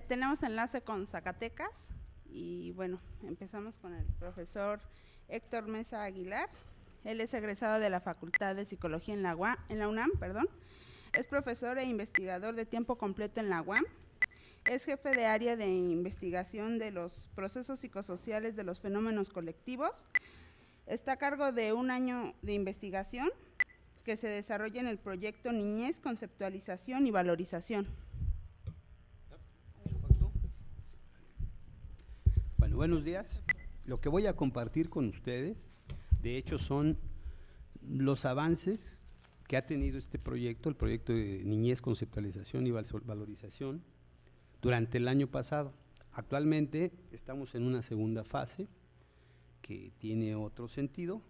tenemos enlace con Zacatecas y bueno, empezamos con el profesor Héctor Mesa Aguilar. Él es egresado de la Facultad de Psicología en la UNAM, es profesor e investigador de tiempo completo en la UAM, es jefe de área de investigación de los procesos psicosociales de los fenómenos colectivos, está a cargo de un año de investigación que se desarrolla en el proyecto Niñez, Conceptualización y Valorización. Bueno, buenos días. Lo que voy a compartir con ustedes, de hecho, son los avances que ha tenido este proyecto, el proyecto de Niñez, Conceptualización y Valorización, durante el año pasado. Actualmente estamos en una segunda fase que tiene otro sentido,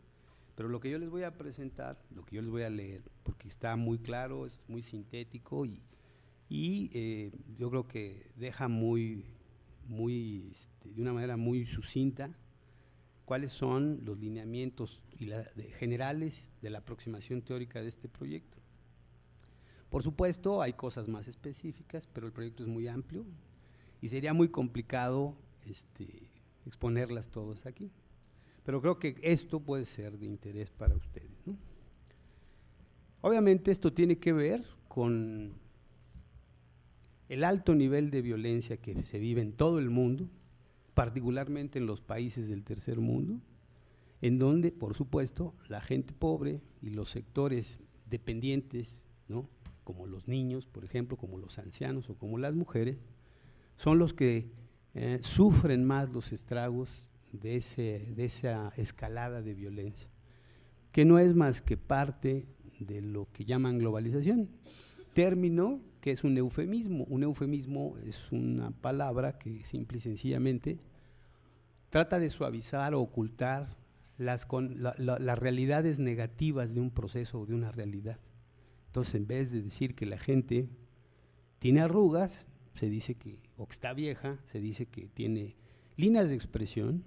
pero lo que yo les voy a presentar, lo que yo les voy a leer, porque está muy claro, es muy sintético y yo creo que deja de una manera muy sucinta cuáles son los lineamientos generales de la aproximación teórica de este proyecto. Por supuesto, hay cosas más específicas, pero el proyecto es muy amplio y sería muy complicado exponerlas todas aquí. Pero creo que esto puede ser de interés para ustedes, ¿no? Obviamente esto tiene que ver con el alto nivel de violencia que se vive en todo el mundo, particularmente en los países del tercer mundo, en donde, por supuesto, la gente pobre y los sectores dependientes, ¿no?, como los niños, por ejemplo, como los ancianos o como las mujeres, son los que sufren más los estragos de esa escalada de violencia, que no es más que parte de lo que llaman globalización, término que es un eufemismo. Un eufemismo es una palabra que simple y sencillamente trata de suavizar o ocultar las realidades negativas de un proceso o de una realidad. Entonces, en vez de decir que la gente tiene arrugas, se dice o que está vieja, se dice que tiene líneas de expresión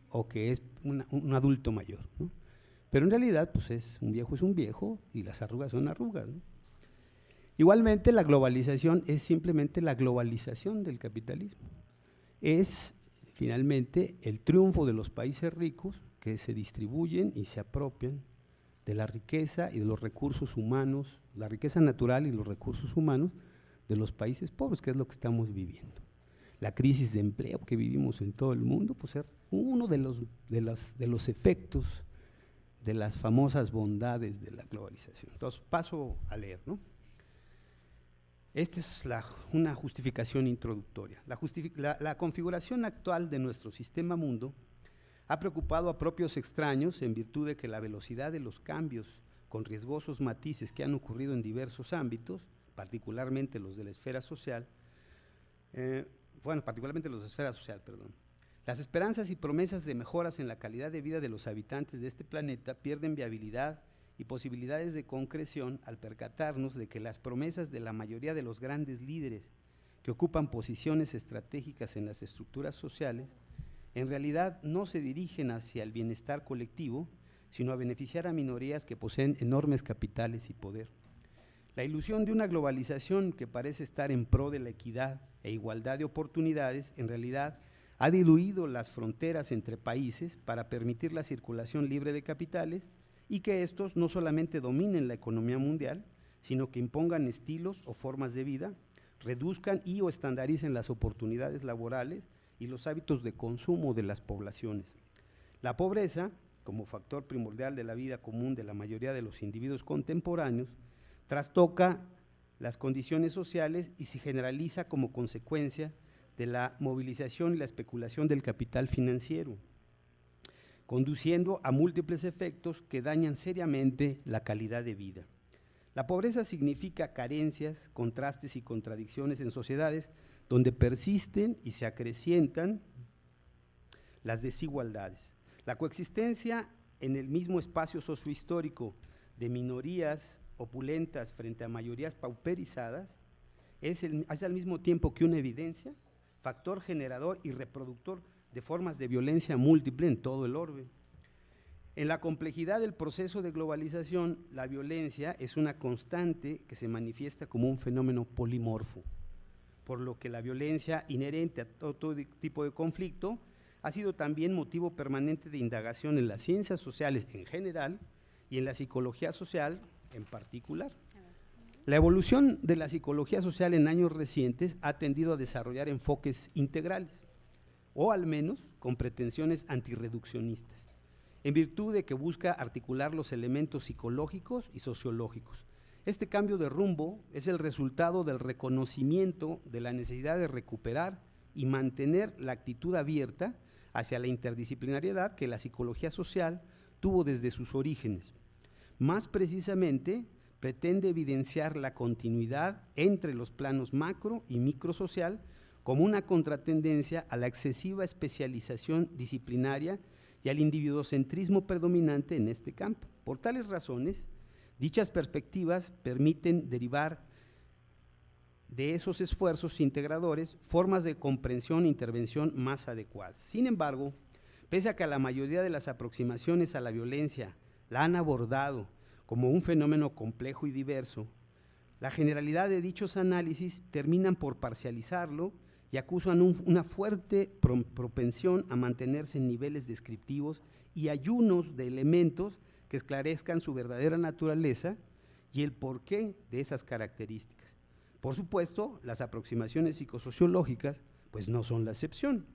o que es un adulto mayor, ¿no? Pero en realidad, pues es un viejo y las arrugas son arrugas, ¿no? Igualmente, la globalización es simplemente la globalización del capitalismo. Es finalmente el triunfo de los países ricos que se distribuyen y se apropian de la riqueza y de los recursos humanos, la riqueza natural y los recursos humanos de los países pobres, que es lo que estamos viviendo. La crisis de empleo que vivimos en todo el mundo, pues es uno de los efectos de las famosas bondades de la globalización. Entonces, paso a leer, ¿no? Esta es una justificación introductoria. La configuración actual de nuestro sistema mundo ha preocupado a propios extraños en virtud de que la velocidad de los cambios con riesgosos matices que han ocurrido en diversos ámbitos, particularmente los de la esfera social, las esperanzas y promesas de mejoras en la calidad de vida de los habitantes de este planeta pierden viabilidad y posibilidades de concreción al percatarnos de que las promesas de la mayoría de los grandes líderes que ocupan posiciones estratégicas en las estructuras sociales en realidad no se dirigen hacia el bienestar colectivo, sino a beneficiar a minorías que poseen enormes capitales y poder. La ilusión de una globalización que parece estar en pro de la equidad e igualdad de oportunidades, en realidad ha diluido las fronteras entre países para permitir la circulación libre de capitales y que estos no solamente dominen la economía mundial, sino que impongan estilos o formas de vida, reduzcan y o estandaricen las oportunidades laborales y los hábitos de consumo de las poblaciones. La pobreza, como factor primordial de la vida común de la mayoría de los individuos contemporáneos, trastoca las condiciones sociales y se generaliza como consecuencia de la movilización y la especulación del capital financiero, conduciendo a múltiples efectos que dañan seriamente la calidad de vida. La pobreza significa carencias, contrastes y contradicciones en sociedades donde persisten y se acrecientan las desigualdades. La coexistencia en el mismo espacio sociohistórico de minorías opulentas frente a mayorías pauperizadas es al mismo tiempo que una evidencia, factor generador y reproductor de formas de violencia múltiple en todo el orbe. En la complejidad del proceso de globalización, la violencia es una constante que se manifiesta como un fenómeno polimorfo. por lo que la violencia inherente a todo tipo de conflicto ha sido también motivo permanente de indagación en las ciencias sociales en general y en la psicología social en particular. La evolución de la psicología social en años recientes ha tendido a desarrollar enfoques integrales, o al menos con pretensiones antirreduccionistas, en virtud de que busca articular los elementos psicológicos y sociológicos. Este cambio de rumbo es el resultado del reconocimiento de la necesidad de recuperar y mantener la actitud abierta hacia la interdisciplinariedad que la psicología social tuvo desde sus orígenes. Más precisamente, pretende evidenciar la continuidad entre los planos macro y microsocial como una contratendencia a la excesiva especialización disciplinaria y al individuocentrismo predominante en este campo. Por tales razones, dichas perspectivas permiten derivar de esos esfuerzos integradores formas de comprensión e intervención más adecuadas. Sin embargo, pese a que la mayoría de las aproximaciones a la violencia la han abordado como un fenómeno complejo y diverso, la generalidad de dichos análisis terminan por parcializarlo y acusan una fuerte propensión a mantenerse en niveles descriptivos y ayunos de elementos que esclarezcan su verdadera naturaleza y el porqué de esas características. Por supuesto, las aproximaciones psicosociológicas pues no son la excepción.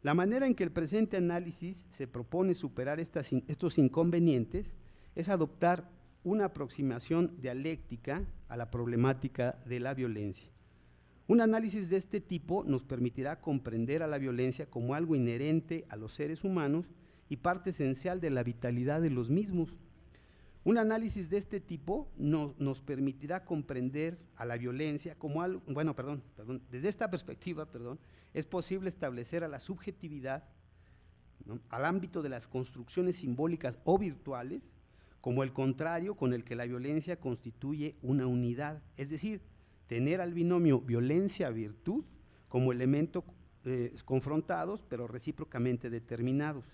La manera en que el presente análisis se propone superar estos inconvenientes es adoptar una aproximación dialéctica a la problemática de la violencia. Un análisis de este tipo nos permitirá comprender a la violencia como algo inherente a los seres humanos y parte esencial de la vitalidad de los mismos. Un análisis de este tipo nos permitirá comprender a la violencia como algo, desde esta perspectiva, es posible establecer a la subjetividad, ¿no?, al ámbito de las construcciones simbólicas o virtuales, como el contrario con el que la violencia constituye una unidad, es decir, tener al binomio violencia-virtud como elementos confrontados, pero recíprocamente determinados.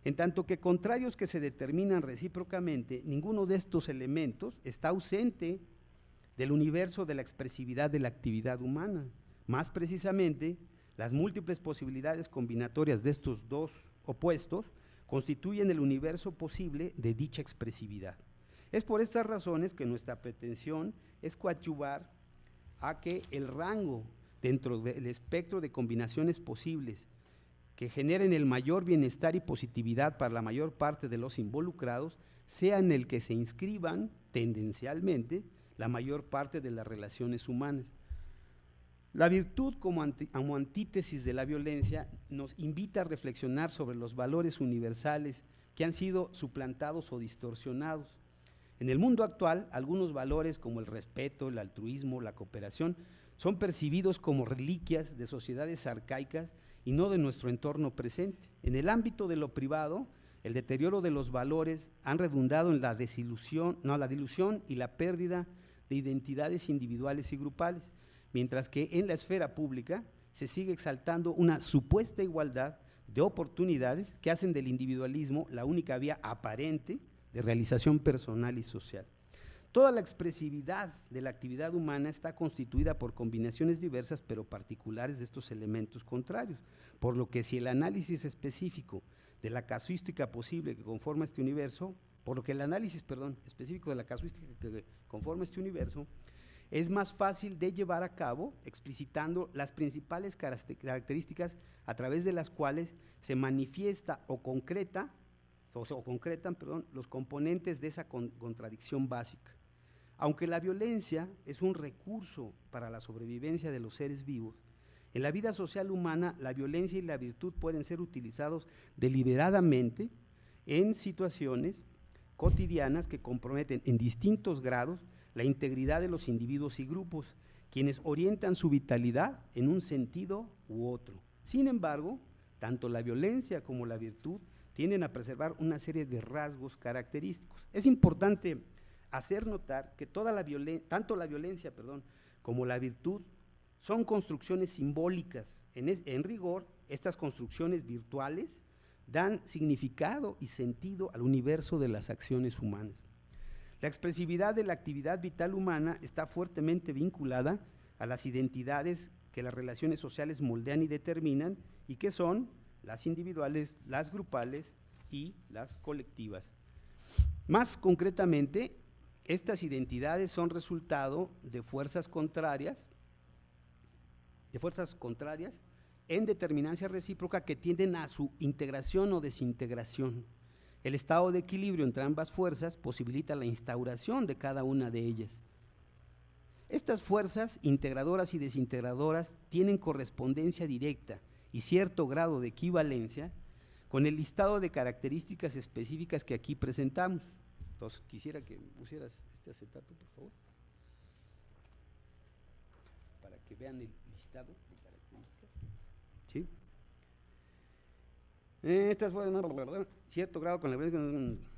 En tanto que contrarios que se determinan recíprocamente, ninguno de estos elementos está ausente del universo de la expresividad de la actividad humana. Más precisamente, las múltiples posibilidades combinatorias de estos dos opuestos constituyen el universo posible de dicha expresividad. Es por estas razones que nuestra pretensión es coadyuvar a que el rango dentro del espectro de combinaciones posibles que generen el mayor bienestar y positividad para la mayor parte de los involucrados sea en el que se inscriban tendencialmente la mayor parte de las relaciones humanas. La virtud como antítesis de la violencia nos invita a reflexionar sobre los valores universales que han sido suplantados o distorsionados. En el mundo actual, algunos valores como el respeto, el altruismo, la cooperación, son percibidos como reliquias de sociedades arcaicas y no de nuestro entorno presente. En el ámbito de lo privado, el deterioro de los valores han redundado en la dilución y la pérdida de identidades individuales y grupales, mientras que en la esfera pública se sigue exaltando una supuesta igualdad de oportunidades que hacen del individualismo la única vía aparente de realización personal y social. Toda la expresividad de la actividad humana está constituida por combinaciones diversas pero particulares de estos elementos contrarios, por lo que si el análisis específico de la casuística posible que conforma este universo, específico de la casuística que conforma este universo, es más fácil de llevar a cabo explicitando las principales características a través de las cuales se manifiesta o concretan los componentes de esa contradicción básica. Aunque la violencia es un recurso para la sobrevivencia de los seres vivos, en la vida social humana la violencia y la virtud pueden ser utilizados deliberadamente en situaciones cotidianas que comprometen en distintos grados la integridad de los individuos y grupos, quienes orientan su vitalidad en un sentido u otro. Sin embargo, tanto la violencia como la virtud tienden a preservar una serie de rasgos característicos. Es importante hacer notar que tanto la violencia como la virtud son construcciones simbólicas. En rigor, estas construcciones virtuales dan significado y sentido al universo de las acciones humanas. La expresividad de la actividad vital humana está fuertemente vinculada a las identidades que las relaciones sociales moldean y determinan, y que son las individuales, las grupales y las colectivas. Más concretamente, estas identidades son resultado de fuerzas contrarias en determinancia recíproca que tienden a su integración o desintegración. El estado de equilibrio entre ambas fuerzas posibilita la instauración de cada una de ellas. Estas fuerzas integradoras y desintegradoras tienen correspondencia directa y cierto grado de equivalencia con el listado de características específicas que aquí presentamos. Entonces, quisiera que pusieras este acetato, por favor, para que vean el listado de características. ¿Sí? Estas fueron cierto grado con la…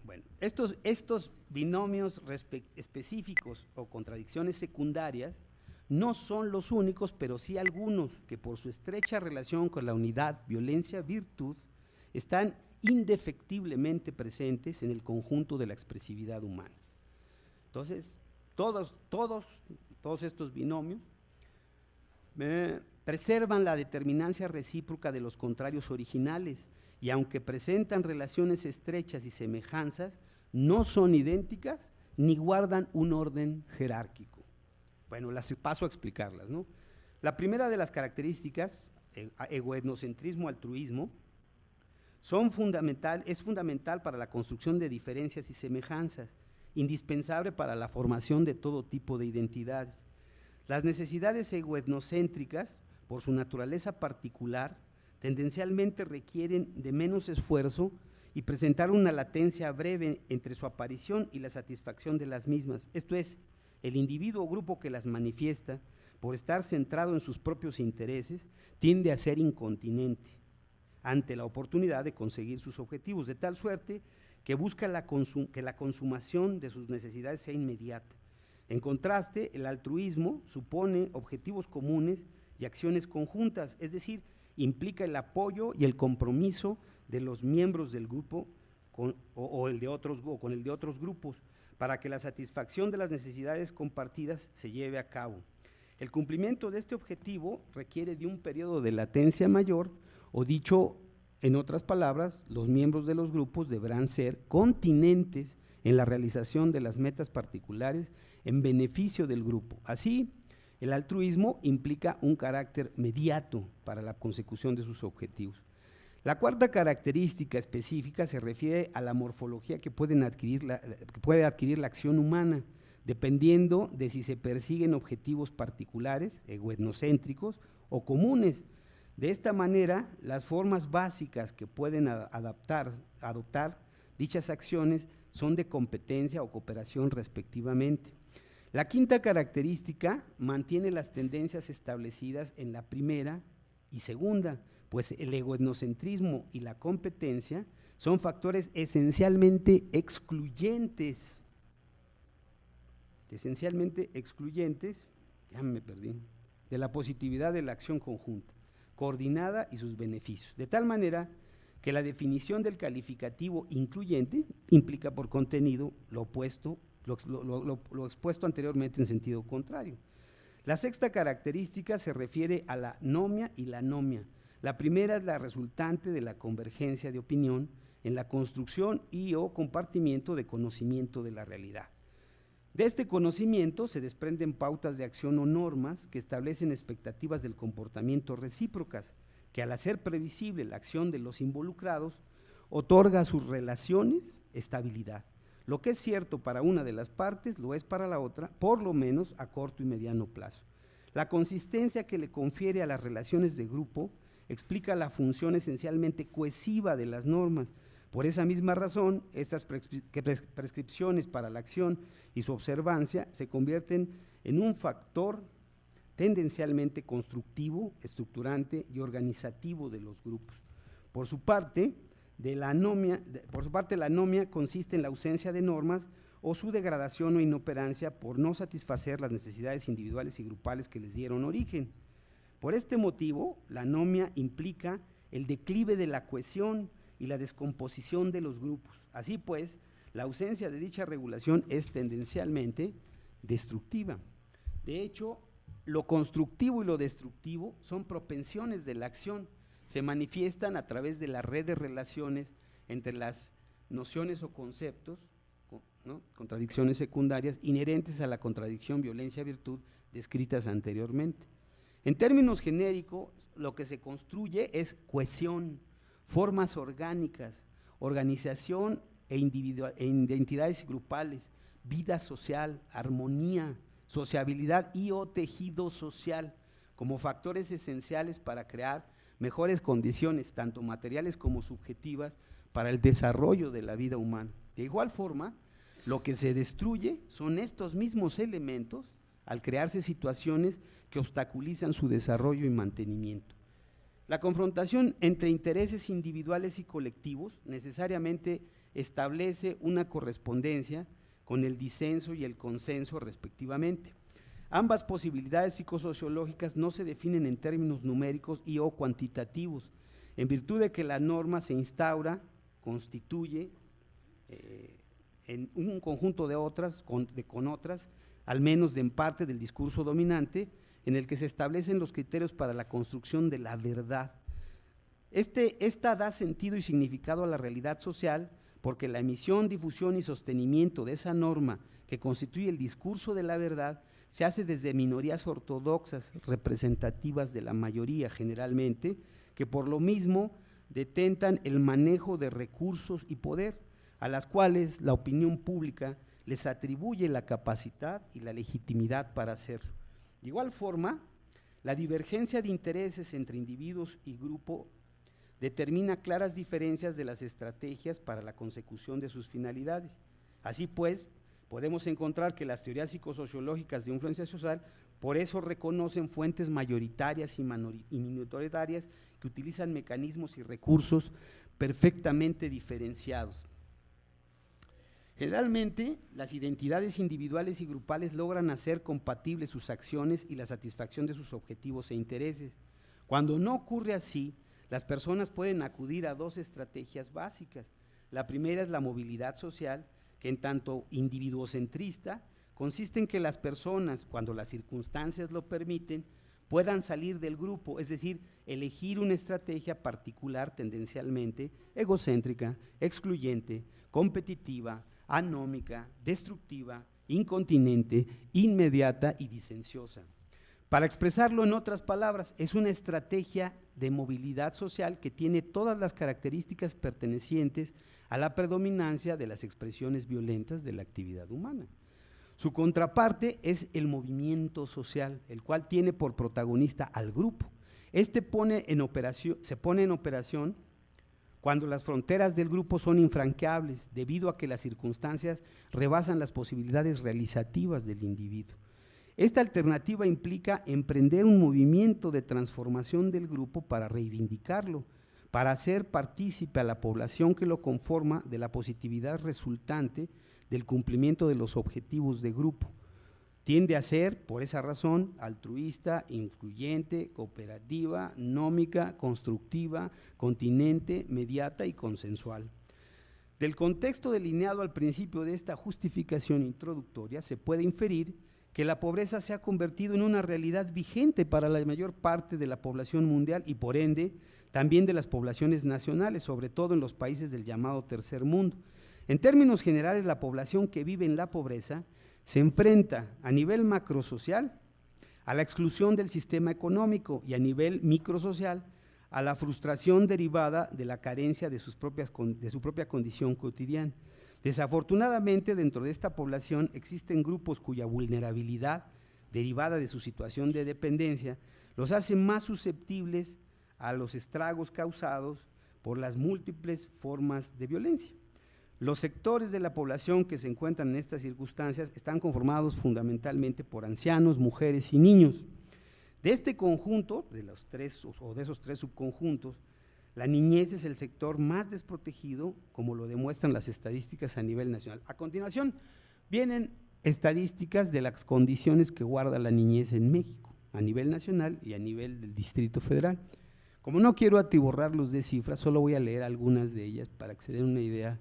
Bueno, estos binomios específicos o contradicciones secundarias no son los únicos, pero sí algunos que por su estrecha relación con la unidad, violencia, virtud, están indefectiblemente presentes en el conjunto de la expresividad humana. Entonces, todos estos binomios preservan la determinancia recíproca de los contrarios originales, y aunque presentan relaciones estrechas y semejanzas, no son idénticas ni guardan un orden jerárquico. Bueno, las paso a explicarlas, ¿no? La primera de las características, egoetnocentrismo, altruismo, es fundamental para la construcción de diferencias y semejanzas, indispensable para la formación de todo tipo de identidades. Las necesidades egoetnocéntricas, por su naturaleza particular, tendencialmente requieren de menos esfuerzo y presentar una latencia breve entre su aparición y la satisfacción de las mismas. Esto es, el individuo o grupo que las manifiesta, por estar centrado en sus propios intereses, tiende a ser incontinente ante la oportunidad de conseguir sus objetivos, de tal suerte que busca que la consumación de sus necesidades sea inmediata. En contraste, el altruismo supone objetivos comunes y acciones conjuntas, es decir, implica el apoyo y el compromiso de los miembros del grupo con el de otros grupos para que la satisfacción de las necesidades compartidas se lleve a cabo. El cumplimiento de este objetivo requiere de un periodo de latencia mayor, o dicho en otras palabras, los miembros de los grupos deberán ser continentes en la realización de las metas particulares en beneficio del grupo. Así, el altruismo implica un carácter mediato para la consecución de sus objetivos. La cuarta característica específica se refiere a la morfología que puede adquirir la acción humana, dependiendo de si se persiguen objetivos particulares, egoetnocéntricos o comunes. De esta manera, las formas básicas que pueden adoptar dichas acciones son de competencia o cooperación respectivamente. La quinta característica mantiene las tendencias establecidas en la primera y segunda, pues el egoetnocentrismo y la competencia son factores esencialmente excluyentes, ya me perdí, de la positividad de la acción conjunta, coordinada y sus beneficios, de tal manera que la definición del calificativo incluyente implica por contenido lo opuesto, lo expuesto anteriormente en sentido contrario. La sexta característica se refiere a la nomia y la anomia. La primera es la resultante de la convergencia de opinión en la construcción y o compartimiento de conocimiento de la realidad. De este conocimiento se desprenden pautas de acción o normas que establecen expectativas del comportamiento recíprocas, que al hacer previsible la acción de los involucrados, otorga a sus relaciones estabilidad. Lo que es cierto para una de las partes, lo es para la otra, por lo menos a corto y mediano plazo. La consistencia que le confiere a las relaciones de grupo explica la función esencialmente cohesiva de las normas. Por esa misma razón, estas prescripciones para la acción y su observancia se convierten en un factor tendencialmente constructivo, estructurante y organizativo de los grupos. Por su parte, la anomia consiste en la ausencia de normas o su degradación o inoperancia por no satisfacer las necesidades individuales y grupales que les dieron origen. Por este motivo, la anomia implica el declive de la cohesión y la descomposición de los grupos. Así pues, la ausencia de dicha regulación es tendencialmente destructiva. De hecho, lo constructivo y lo destructivo son propensiones de la acción, se manifiestan a través de la red de relaciones entre las nociones o conceptos, ¿no?, contradicciones secundarias inherentes a la contradicción violencia-virtud descritas anteriormente. En términos genéricos, lo que se construye es cohesión, formas orgánicas, organización e identidades grupales, vida social, armonía, sociabilidad y o tejido social, como factores esenciales para crear mejores condiciones, tanto materiales como subjetivas, para el desarrollo de la vida humana. De igual forma, lo que se destruye son estos mismos elementos al crearse situaciones que obstaculizan su desarrollo y mantenimiento. La confrontación entre intereses individuales y colectivos necesariamente establece una correspondencia con el disenso y el consenso respectivamente. Ambas posibilidades psicosociológicas no se definen en términos numéricos y o cuantitativos, en virtud de que la norma se instaura, constituye en un conjunto de otras, con otras, al menos de en parte del discurso dominante, en el que se establecen los criterios para la construcción de la verdad. Esta da sentido y significado a la realidad social, porque la emisión, difusión y sostenimiento de esa norma que constituye el discurso de la verdad se hace desde minorías ortodoxas, representativas de la mayoría generalmente, que por lo mismo detentan el manejo de recursos y poder, a las cuales la opinión pública les atribuye la capacidad y la legitimidad para hacerlo. De igual forma, la divergencia de intereses entre individuos y grupo determina claras diferencias de las estrategias para la consecución de sus finalidades. Así pues, podemos encontrar que las teorías psicosociológicas de influencia social por eso reconocen fuentes mayoritarias y minoritarias que utilizan mecanismos y recursos perfectamente diferenciados. Generalmente, las identidades individuales y grupales logran hacer compatibles sus acciones y la satisfacción de sus objetivos e intereses. Cuando no ocurre así, las personas pueden acudir a dos estrategias básicas. La primera es la movilidad social, que en tanto individuocentrista, consiste en que las personas, cuando las circunstancias lo permiten, puedan salir del grupo, es decir, elegir una estrategia particular tendencialmente egocéntrica, excluyente, competitiva, anómica, destructiva, incontinente, inmediata y disenciosa. Para expresarlo en otras palabras, es una estrategia de movilidad social que tiene todas las características pertenecientes a la predominancia de las expresiones violentas de la actividad humana. Su contraparte es el movimiento social, el cual tiene por protagonista al grupo. Se pone en operación cuando las fronteras del grupo son infranqueables, debido a que las circunstancias rebasan las posibilidades realizativas del individuo. Esta alternativa implica emprender un movimiento de transformación del grupo para reivindicarlo, para hacer partícipe a la población que lo conforma de la positividad resultante del cumplimiento de los objetivos de grupo. Tiende a ser, por esa razón, altruista, incluyente, cooperativa, nómica, constructiva, continente, mediata y consensual. Del contexto delineado al principio de esta justificación introductoria, se puede inferir que la pobreza se ha convertido en una realidad vigente para la mayor parte de la población mundial y por ende también de las poblaciones nacionales, sobre todo en los países del llamado tercer mundo. En términos generales, la población que vive en la pobreza se enfrenta a nivel macrosocial a la exclusión del sistema económico y a nivel microsocial a la frustración derivada de la carencia de su propia condición cotidiana. Desafortunadamente, dentro de esta población existen grupos cuya vulnerabilidad derivada de su situación de dependencia los hace más susceptibles a los estragos causados por las múltiples formas de violencia. Los sectores de la población que se encuentran en estas circunstancias están conformados fundamentalmente por ancianos, mujeres y niños. De este conjunto, de esos tres subconjuntos, la niñez es el sector más desprotegido, como lo demuestran las estadísticas a nivel nacional. A continuación, vienen estadísticas de las condiciones que guarda la niñez en México, a nivel nacional y a nivel del Distrito Federal. Como no quiero atiborrarlos de cifras, solo voy a leer algunas de ellas para que se den una idea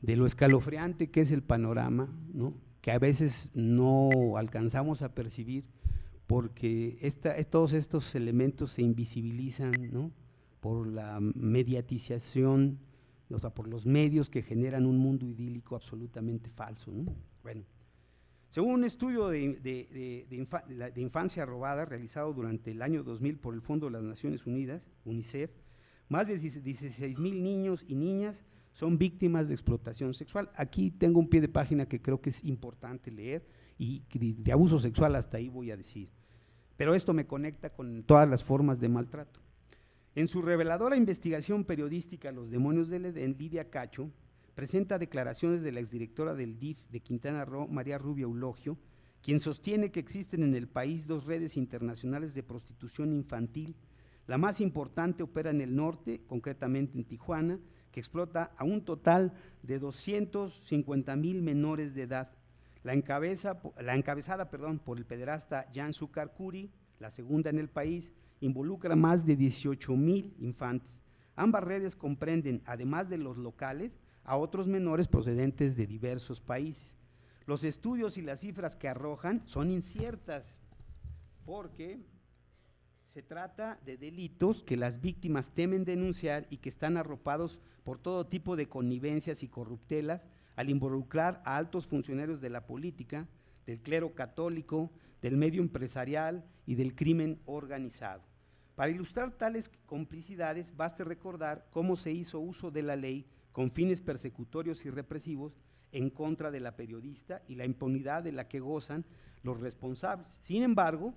de lo escalofriante que es el panorama, ¿no?, que a veces no alcanzamos a percibir porque todos estos elementos se invisibilizan, ¿no?, por la mediatización, o sea, por los medios que generan un mundo idílico absolutamente falso, ¿no? Bueno, según un estudio de infancia robada realizado durante el año 2000 por el Fondo de las Naciones Unidas, UNICEF, más de 16,000 niños y niñas son víctimas de explotación sexual. Aquí tengo un pie de página que creo que es importante leer, y de abuso sexual hasta ahí voy a decir, pero esto me conecta con todas las formas de maltrato. En su reveladora investigación periodística Los demonios del Edén, Lidia Cacho presenta declaraciones de la exdirectora del DIF de Quintana Roo, María Rubio Eulogio, quien sostiene que existen en el país 2 redes internacionales de prostitución infantil. La más importante opera en el norte, concretamente en Tijuana, que explota a un total de 250,000 menores de edad. La encabezada por el pederasta Jan Sucar Kuri, la segunda en el país, involucra más de 18,000 infantes. Ambas redes comprenden, además de los locales, a otros menores procedentes de diversos países. Los estudios y las cifras que arrojan son inciertas, porque se trata de delitos que las víctimas temen denunciar y que están arropados por todo tipo de connivencias y corruptelas al involucrar a altos funcionarios de la política, del clero católico, del medio empresarial y del crimen organizado. Para ilustrar tales complicidades, baste recordar cómo se hizo uso de la ley con fines persecutorios y represivos en contra de la periodista y la impunidad de la que gozan los responsables. Sin embargo,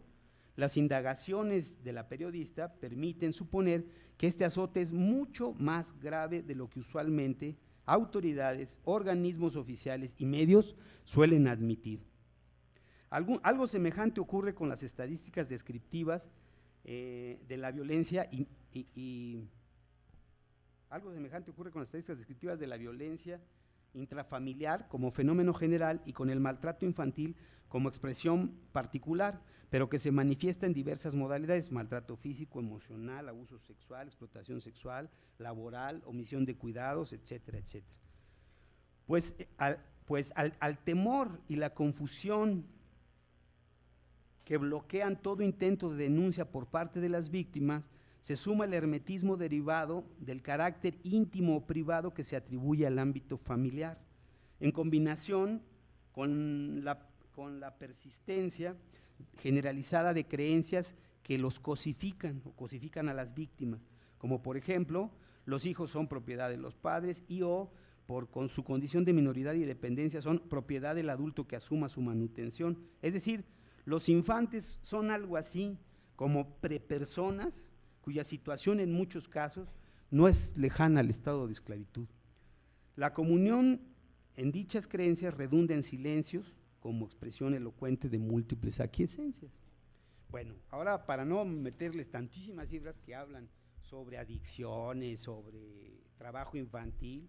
las indagaciones de la periodista permiten suponer que este azote es mucho más grave de lo que usualmente autoridades, organismos oficiales y medios suelen admitir. Algo semejante ocurre con las estadísticas descriptivas de la violencia intrafamiliar como fenómeno general y con el maltrato infantil como expresión particular, pero que se manifiesta en diversas modalidades: maltrato físico, emocional, abuso sexual, explotación sexual, laboral, omisión de cuidados, etcétera, etcétera. Pues al temor y la confusión que bloquean todo intento de denuncia por parte de las víctimas, se suma el hermetismo derivado del carácter íntimo o privado que se atribuye al ámbito familiar, en combinación con la persistencia generalizada de creencias que los cosifican o cosifican a las víctimas, como por ejemplo, los hijos son propiedad de los padres y con su condición de minoridad y dependencia son propiedad del adulto que asuma su manutención. Es decir, los infantes son algo así como prepersonas cuya situación en muchos casos no es lejana al estado de esclavitud. La comunión en dichas creencias redunda en silencios como expresión elocuente de múltiples aquiescencias. Bueno, ahora para no meterles tantísimas cifras que hablan sobre adicciones, sobre trabajo infantil,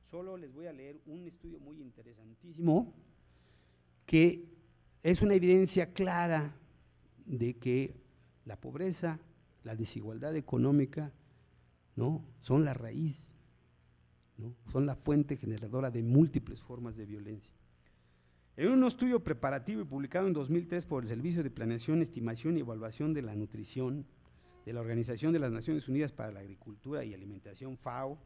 solo les voy a leer un estudio muy interesantísimo que es una evidencia clara de que la pobreza, la desigualdad económica, ¿no?, son la raíz, ¿no?, son la fuente generadora de múltiples formas de violencia. En un estudio preparativo y publicado en 2003 por el Servicio de Planeación, Estimación y Evaluación de la Nutrición de la Organización de las Naciones Unidas para la Agricultura y Alimentación, FAO,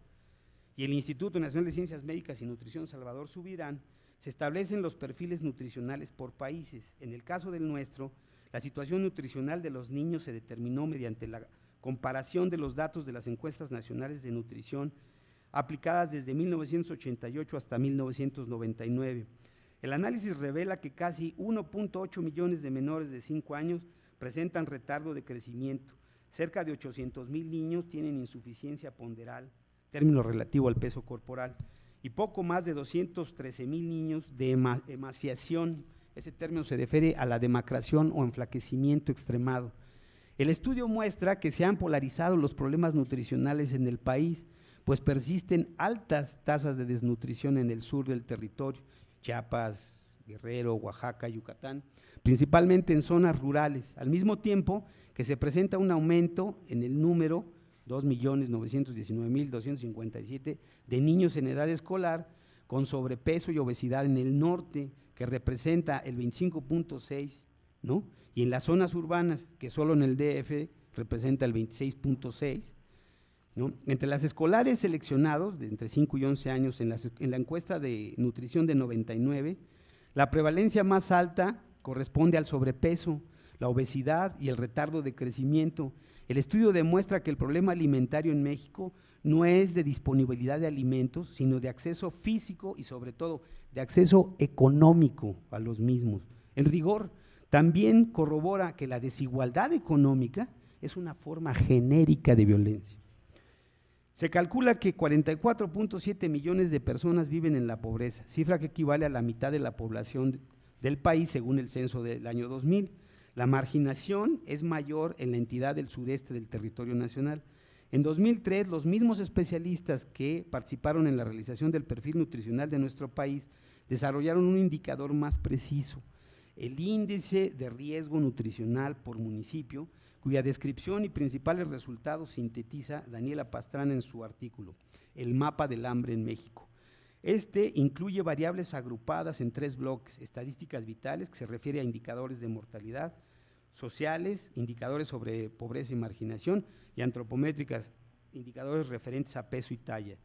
y el Instituto Nacional de Ciencias Médicas y Nutrición Salvador Subirán, se establecen los perfiles nutricionales por países. En el caso del nuestro, la situación nutricional de los niños se determinó mediante la comparación de los datos de las encuestas nacionales de nutrición aplicadas desde 1988 hasta 1999. El análisis revela que casi 1.8 millones de menores de 5 años presentan retardo de crecimiento, cerca de 800,000 niños tienen insuficiencia ponderal, término relativo al peso corporal, y poco más de 213,000 niños de emaciación. Ese término se refiere a la demacración o enflaquecimiento extremado. El estudio muestra que se han polarizado los problemas nutricionales en el país, pues persisten altas tasas de desnutrición en el sur del territorio, Chiapas, Guerrero, Oaxaca, Yucatán, principalmente en zonas rurales, al mismo tiempo que se presenta un aumento en el número 2.919.257 de niños en edad escolar con sobrepeso y obesidad en el norte, que representa el 25.6 ¿no? Y en las zonas urbanas, que solo en el DF representa el 26.6%, ¿no? Entre las escolares seleccionados de entre 5 y 11 años en la encuesta de nutrición de 99, la prevalencia más alta corresponde al sobrepeso, la obesidad y el retardo de crecimiento. El estudio demuestra que el problema alimentario en México no es de disponibilidad de alimentos, sino de acceso físico y sobre todo de acceso económico a los mismos. En rigor, también corrobora que la desigualdad económica es una forma genérica de violencia. Se calcula que 44.7 millones de personas viven en la pobreza, cifra que equivale a la mitad de la población del país según el censo del año 2000. La marginación es mayor en la entidad del sureste del territorio nacional. En 2003, los mismos especialistas que participaron en la realización del perfil nutricional de nuestro país desarrollaron un indicador más preciso, el índice de riesgo nutricional por municipio, cuya descripción y principales resultados sintetiza Daniela Pastrana en su artículo, El mapa del hambre en México. Este incluye variables agrupadas en 3 bloques: estadísticas vitales, que se refiere a indicadores de mortalidad, sociales, indicadores sobre pobreza y marginación, y antropométricas, indicadores referentes a peso y talla.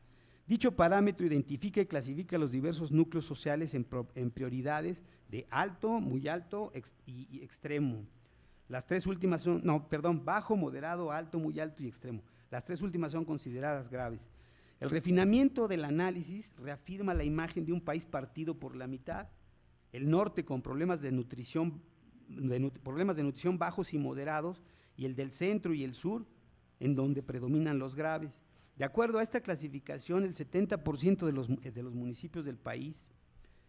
Dicho parámetro identifica y clasifica los diversos núcleos sociales en prioridades de alto, muy alto y extremo. Las 3 últimas son, bajo, moderado, alto, muy alto y extremo. Las 3 últimas son consideradas graves. El refinamiento del análisis reafirma la imagen de un país partido por la mitad, el norte con problemas de nutrición bajos y moderados, y el del centro y el sur, en donde predominan los graves. De acuerdo a esta clasificación, el 70% de los municipios del país,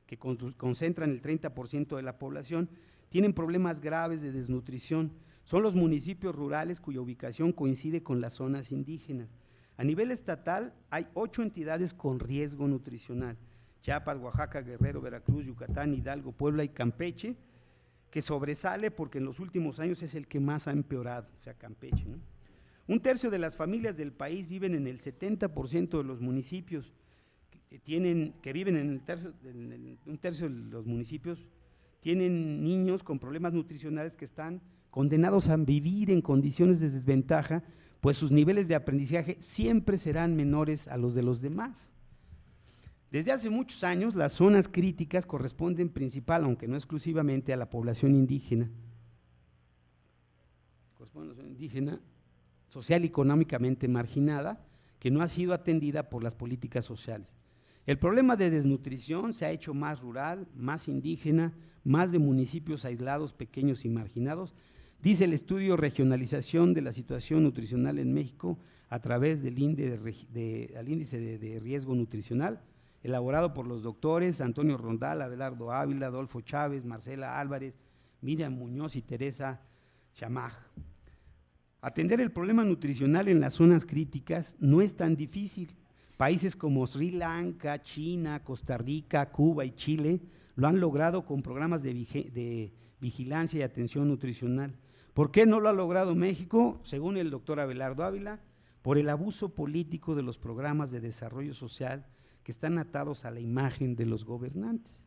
que concentran el 30% de la población, tienen problemas graves de desnutrición. Son los municipios rurales cuya ubicación coincide con las zonas indígenas. A nivel estatal hay 8 entidades con riesgo nutricional: Chiapas, Oaxaca, Guerrero, Veracruz, Yucatán, Hidalgo, Puebla y Campeche, que sobresale porque en los últimos años es el que más ha empeorado, o sea, Campeche, ¿no? 1/3 de las familias del país viven en el 70% de los municipios, un tercio de los municipios tienen niños con problemas nutricionales que están condenados a vivir en condiciones de desventaja, pues sus niveles de aprendizaje siempre serán menores a los de los demás. Desde hace muchos años, las zonas críticas corresponden principal, aunque no exclusivamente, a la población indígena. Corresponde a la población indígena, social y económicamente marginada, que no ha sido atendida por las políticas sociales. El problema de desnutrición se ha hecho más rural, más indígena, más de municipios aislados, pequeños y marginados, dice el estudio Regionalización de la Situación Nutricional en México a través del índice de riesgo nutricional, elaborado por los doctores Antonio Rondal, Abelardo Ávila, Adolfo Chávez, Marcela Álvarez, Miriam Muñoz y Teresa Chamaj. Atender el problema nutricional en las zonas críticas no es tan difícil. Países como Sri Lanka, China, Costa Rica, Cuba y Chile lo han logrado con programas de vigilancia y atención nutricional. ¿Por qué no lo ha logrado México? Según el doctor Abelardo Ávila, por el abuso político de los programas de desarrollo social que están atados a la imagen de los gobernantes.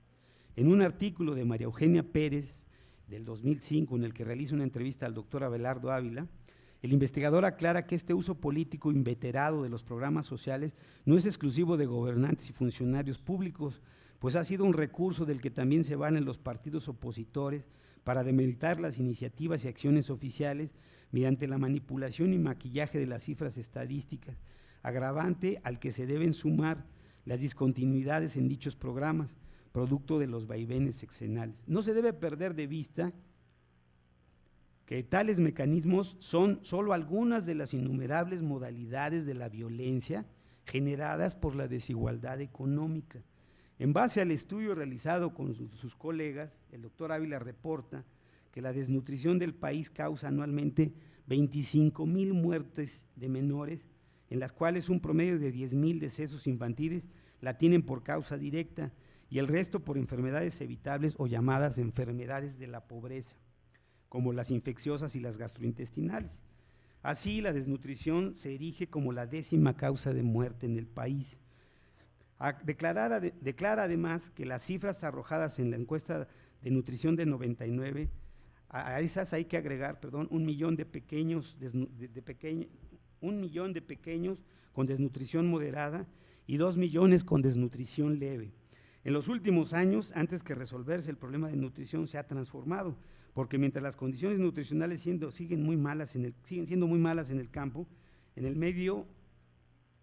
En un artículo de María Eugenia Pérez del 2005, en el que realiza una entrevista al doctor Abelardo Ávila, el investigador aclara que este uso político inveterado de los programas sociales no es exclusivo de gobernantes y funcionarios públicos, pues ha sido un recurso del que también se valen los partidos opositores para demeritar las iniciativas y acciones oficiales mediante la manipulación y maquillaje de las cifras estadísticas, agravante al que se deben sumar las discontinuidades en dichos programas, producto de los vaivenes sexenales. No se debe perder de vista que tales mecanismos son solo algunas de las innumerables modalidades de la violencia generadas por la desigualdad económica. En base al estudio realizado con sus colegas, el doctor Ávila reporta que la desnutrición del país causa anualmente 25,000 muertes de menores, en las cuales un promedio de 10,000 decesos infantiles la tienen por causa directa y el resto por enfermedades evitables o llamadas enfermedades de la pobreza, como las infecciosas y las gastrointestinales. Así, la desnutrición se erige como la 10ª causa de muerte en el país. Declara además que las cifras arrojadas en la encuesta de nutrición de 99 A esas hay que agregar, perdón, 1 millón de pequeños, 1 millón de pequeños con desnutrición moderada y 2 millones con desnutrición leve. En los últimos años, antes que resolverse el problema de nutrición, se ha transformado, porque mientras las condiciones nutricionales siguen siendo muy malas en el campo, en el medio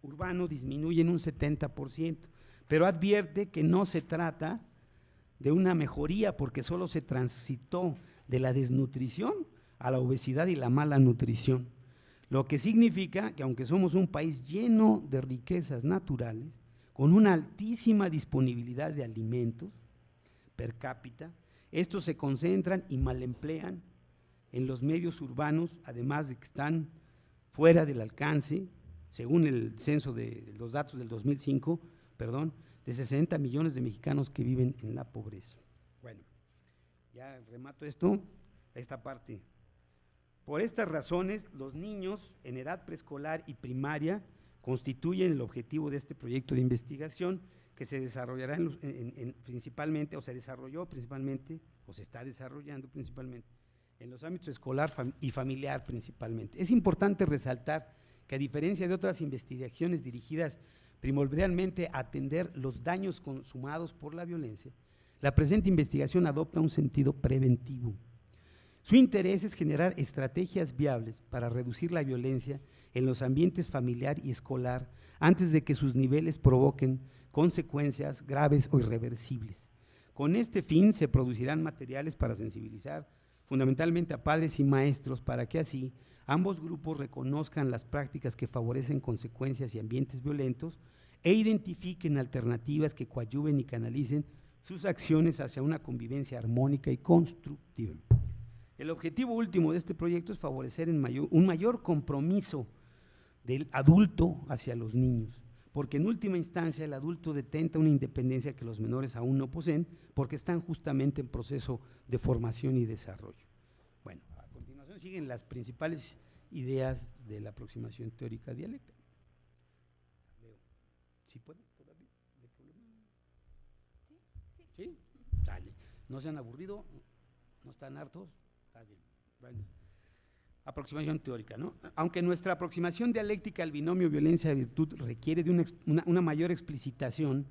urbano disminuyen un 70%, pero advierte que no se trata de una mejoría, porque solo se transitó de la desnutrición a la obesidad y la mala nutrición, lo que significa que aunque somos un país lleno de riquezas naturales, con una altísima disponibilidad de alimentos per cápita, estos se concentran y mal emplean en los medios urbanos, además de que están fuera del alcance, según el censo de los datos del 2005, de 60 millones de mexicanos que viven en la pobreza. Bueno, ya remato esta parte. Por estas razones, los niños en edad preescolar y primaria constituyen el objetivo de este proyecto de investigación que se desarrollará principalmente, o se desarrolló principalmente, o se está desarrollando principalmente, en los ámbitos escolar y familiar principalmente. Es importante resaltar que a diferencia de otras investigaciones dirigidas primordialmente a atender los daños consumados por la violencia, la presente investigación adopta un sentido preventivo. Su interés es generar estrategias viables para reducir la violencia en los ambientes familiar y escolar antes de que sus niveles provoquen consecuencias graves o irreversibles. Con este fin se producirán materiales para sensibilizar fundamentalmente a padres y maestros para que así ambos grupos reconozcan las prácticas que favorecen consecuencias y ambientes violentos e identifiquen alternativas que coadyuven y canalicen sus acciones hacia una convivencia armónica y constructiva. El objetivo último de este proyecto es favorecer un mayor compromiso del adulto hacia los niños, porque en última instancia el adulto detenta una independencia que los menores aún no poseen, porque están justamente en proceso de formación y desarrollo. Bueno, a continuación siguen las principales ideas de la aproximación teórica dialéctica. ¿Sí puedo todavía? ¿No hay problema? ¿Sí? Dale. ¿No se han aburrido? ¿No están hartos? Está bien. Bueno. Aproximación teórica, ¿no? Aunque nuestra aproximación dialéctica al binomio violencia-virtud requiere de una mayor explicitación,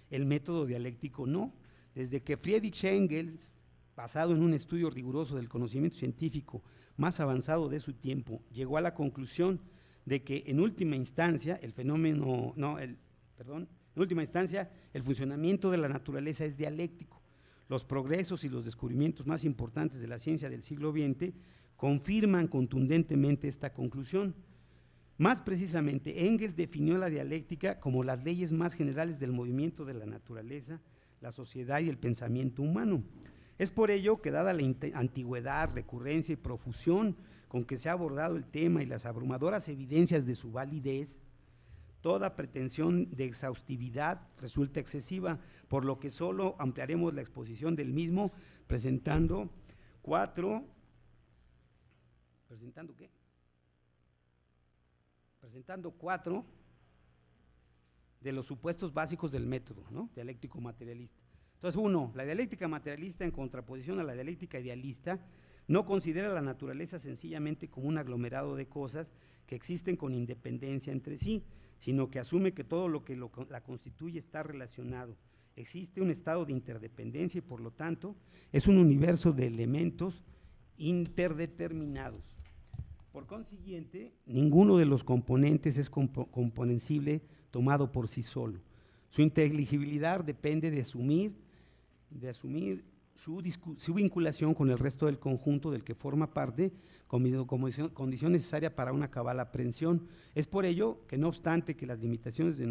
el método dialéctico no. Desde que Friedrich Engels, basado en un estudio riguroso del conocimiento científico más avanzado de su tiempo, llegó a la conclusión de que en última instancia el funcionamiento de la naturaleza es dialéctico. Los progresos y los descubrimientos más importantes de la ciencia del siglo XX confirman contundentemente esta conclusión. Más precisamente, Engels definió la dialéctica como las leyes más generales del movimiento de la naturaleza, la sociedad y el pensamiento humano. Es por ello que, dada la antigüedad, recurrencia y profusión con que se ha abordado el tema y las abrumadoras evidencias de su validez, toda pretensión de exhaustividad resulta excesiva, por lo que solo ampliaremos la exposición del mismo presentando cuatro de los supuestos básicos del método, ¿no?, dialéctico materialista. Entonces, 1, la dialéctica materialista, en contraposición a la dialéctica idealista, no considera la naturaleza sencillamente como un aglomerado de cosas que existen con independencia entre sí, sino que asume que todo lo que la constituye está relacionado. Existe un estado de interdependencia y, por lo tanto, es un universo de elementos interdeterminados. Por consiguiente, ninguno de los componentes es componensible tomado por sí solo. Su inteligibilidad depende de asumir su vinculación con el resto del conjunto del que forma parte como condición necesaria para una cabal aprehensión. Es por ello que, no obstante que las limitaciones de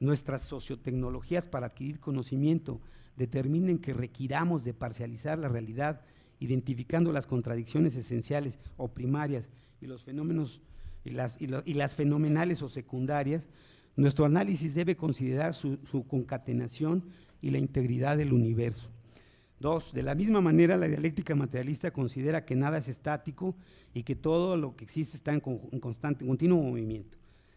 nuestras sociotecnologías para adquirir conocimiento determinen que requiramos de parcializar la realidad, identificando las contradicciones esenciales o primarias y los fenómenos y las fenomenales o secundarias, nuestro análisis debe considerar su concatenación y la integridad del universo. 2, de la misma manera, la dialéctica materialista considera que nada es estático y que todo lo que existe está en continuo movimiento.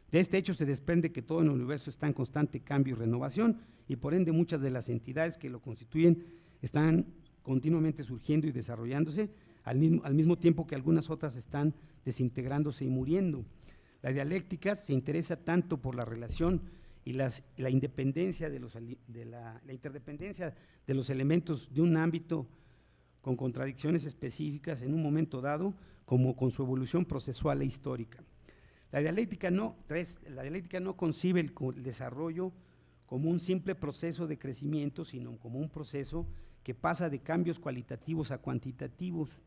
De este hecho se desprende que todo en el universo está en constante cambio y renovación, y por ende muchas de las entidades que lo constituyen están continuamente surgiendo y desarrollándose, al mismo tiempo que algunas otras están desintegrándose y muriendo. La dialéctica se interesa tanto por la relación y la independencia la interdependencia de los elementos de un ámbito con contradicciones específicas en un momento dado, como con su evolución procesual e histórica. La dialéctica no concibe el desarrollo como un simple proceso de crecimiento, sino como un proceso que pasa de cambios cualitativos a cuantitativos,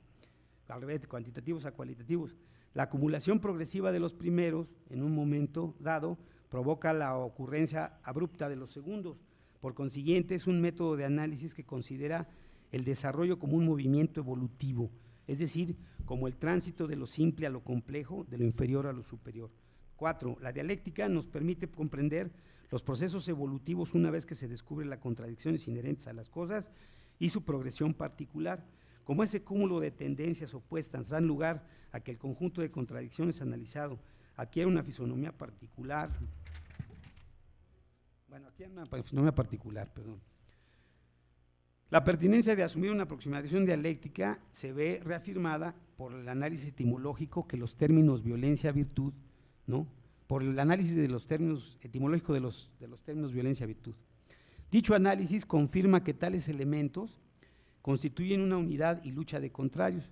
al revés, de cuantitativos a cualitativos. La acumulación progresiva de los primeros, en un momento dado, provoca la ocurrencia abrupta de los segundos. Por consiguiente, es un método de análisis que considera el desarrollo como un movimiento evolutivo, es decir, como el tránsito de lo simple a lo complejo, de lo inferior a lo superior. 4. La dialéctica nos permite comprender los procesos evolutivos una vez que se descubren las contradicciones inherentes a las cosas y su progresión particular. Como ese cúmulo de tendencias opuestas dan lugar a que el conjunto de contradicciones analizado adquiere una fisonomía particular, La pertinencia de asumir una aproximación dialéctica se ve reafirmada por el análisis etimológico que los términos violencia-virtud, ¿no? Por el análisis de los términos etimológicos de los términos violencia-virtud. Dicho análisis confirma que tales elementos constituyen una unidad y lucha de contrarios,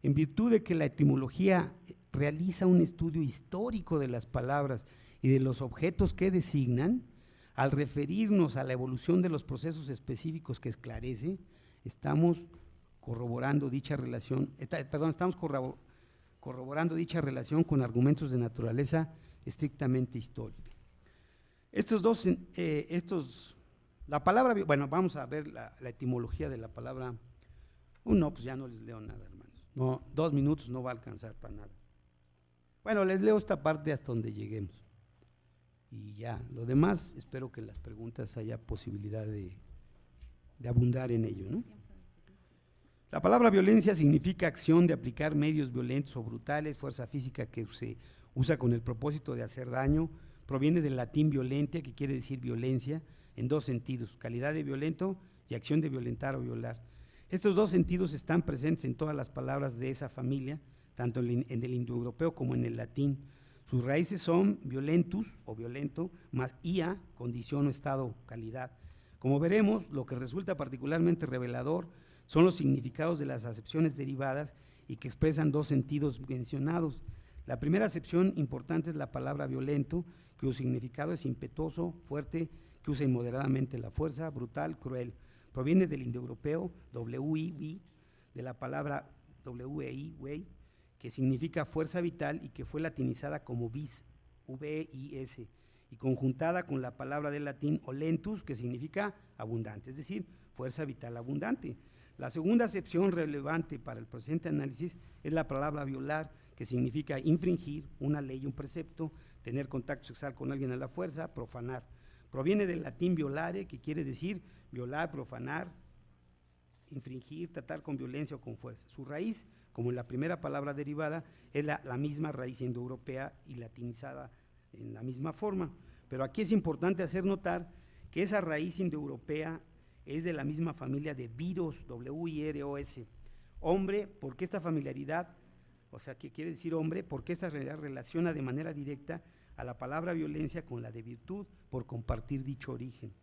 en virtud de que la etimología realiza un estudio histórico de las palabras y de los objetos que designan. Al referirnos a la evolución de los procesos específicos que esclarece, estamos corroborando dicha relación, corroborando dicha relación con argumentos de naturaleza estrictamente histórica. La palabra, bueno, vamos a ver la etimología de la palabra. No, pues ya no les leo nada, hermanos. No, 2 minutos no va a alcanzar para nada. Bueno, les leo esta parte hasta donde lleguemos. Y ya, lo demás, espero que en las preguntas haya posibilidad de abundar en ello, ¿no? La palabra violencia significa acción de aplicar medios violentos o brutales, fuerza física que se usa con el propósito de hacer daño. Proviene del latín violentia, que quiere decir violencia, en 2 sentidos, calidad de violento y acción de violentar o violar. Estos 2 sentidos están presentes en todas las palabras de esa familia, tanto en el indoeuropeo como en el latín. Sus raíces son violentus o violento, más ia, condición o estado, calidad. Como veremos, lo que resulta particularmente revelador son los significados de las acepciones derivadas y que expresan 2 sentidos mencionados. La primera acepción importante es la palabra violento, cuyo significado es impetuoso, fuerte, que usa inmoderadamente la fuerza, brutal, cruel. Proviene del indoeuropeo wi, de la palabra wei, que significa fuerza vital y que fue latinizada como vis, V-I-S, y conjuntada con la palabra del latín olentus, que significa abundante, es decir, fuerza vital abundante. La segunda acepción relevante para el presente análisis es la palabra violar, que significa infringir una ley, un precepto, tener contacto sexual con alguien a la fuerza, profanar. Proviene del latín violare, que quiere decir violar, profanar, infringir, tratar con violencia o con fuerza. Su raíz, como en la primera palabra derivada, es la misma raíz indoeuropea y latinizada en la misma forma. Pero aquí es importante hacer notar que esa raíz indoeuropea es de la misma familia de viros, W-I-R-O-S. Hombre, porque esta familiaridad, o sea, ¿qué quiere decir hombre? Porque esta realidad relaciona de manera directa a la palabra violencia con la de virtud, por compartir dicho origen.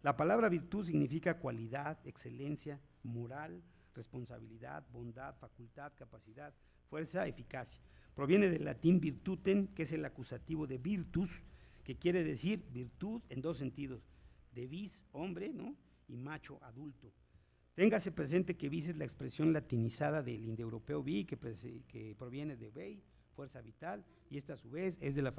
La palabra virtud significa cualidad, excelencia, moral, responsabilidad, bondad, facultad, capacidad, fuerza, eficacia. Proviene del latín virtuten, que es el acusativo de virtus, que quiere decir virtud en 2 sentidos, de vis, hombre, ¿no? Y macho, adulto. Téngase presente que vis es la expresión latinizada del indoeuropeo vi, que proviene de vei, fuerza vital, y esta a su vez es de la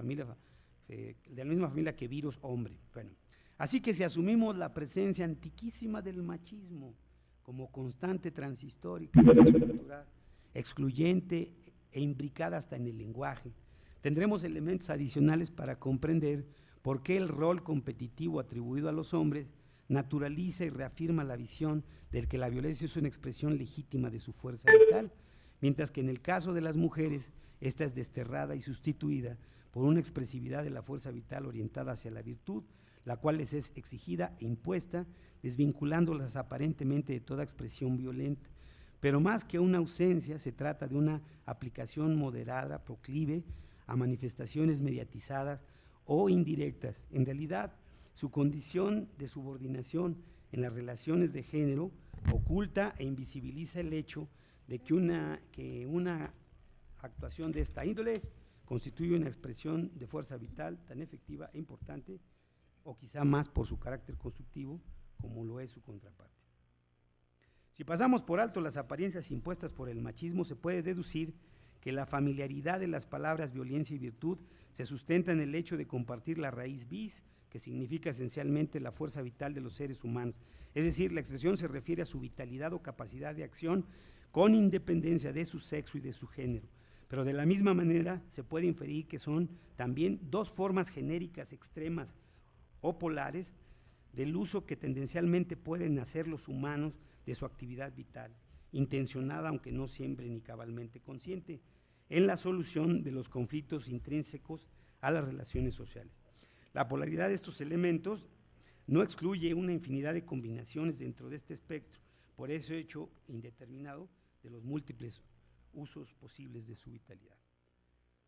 misma familia que virus, hombre. Bueno, así que si asumimos la presencia antiquísima del machismo como constante transhistórica, cultural, excluyente e imbricada hasta en el lenguaje, tendremos elementos adicionales para comprender por qué el rol competitivo atribuido a los hombres naturaliza y reafirma la visión del que la violencia es una expresión legítima de su fuerza vital, mientras que en el caso de las mujeres, esta es desterrada y sustituida por una expresividad de la fuerza vital orientada hacia la virtud, la cual les es exigida e impuesta, desvinculándolas aparentemente de toda expresión violenta. pero más que una ausencia, se trata de una aplicación moderada, proclive a manifestaciones mediatizadas o indirectas. En realidad, su condición de subordinación en las relaciones de género oculta e invisibiliza el hecho de que una actuación de esta índole constituye una expresión de fuerza vital tan efectiva e importante, o quizá más por su carácter constructivo, como lo es su contraparte. Si pasamos por alto las apariencias impuestas por el machismo, se puede deducir que la familiaridad de las palabras violencia y virtud se sustenta en el hecho de compartir la raíz vis, que significa esencialmente la fuerza vital de los seres humanos. Es decir, la expresión se refiere a su vitalidad o capacidad de acción con independencia de su sexo y de su género. Pero de la misma manera se puede inferir que son también dos formas genéricas extremas o polares del uso que tendencialmente pueden hacer los humanos de su actividad vital, intencionada aunque no siempre ni cabalmente consciente, en la solución de los conflictos intrínsecos a las relaciones sociales. La polaridad de estos elementos no excluye una infinidad de combinaciones dentro de este espectro, por ese hecho indeterminado de los múltiples usos posibles de su vitalidad.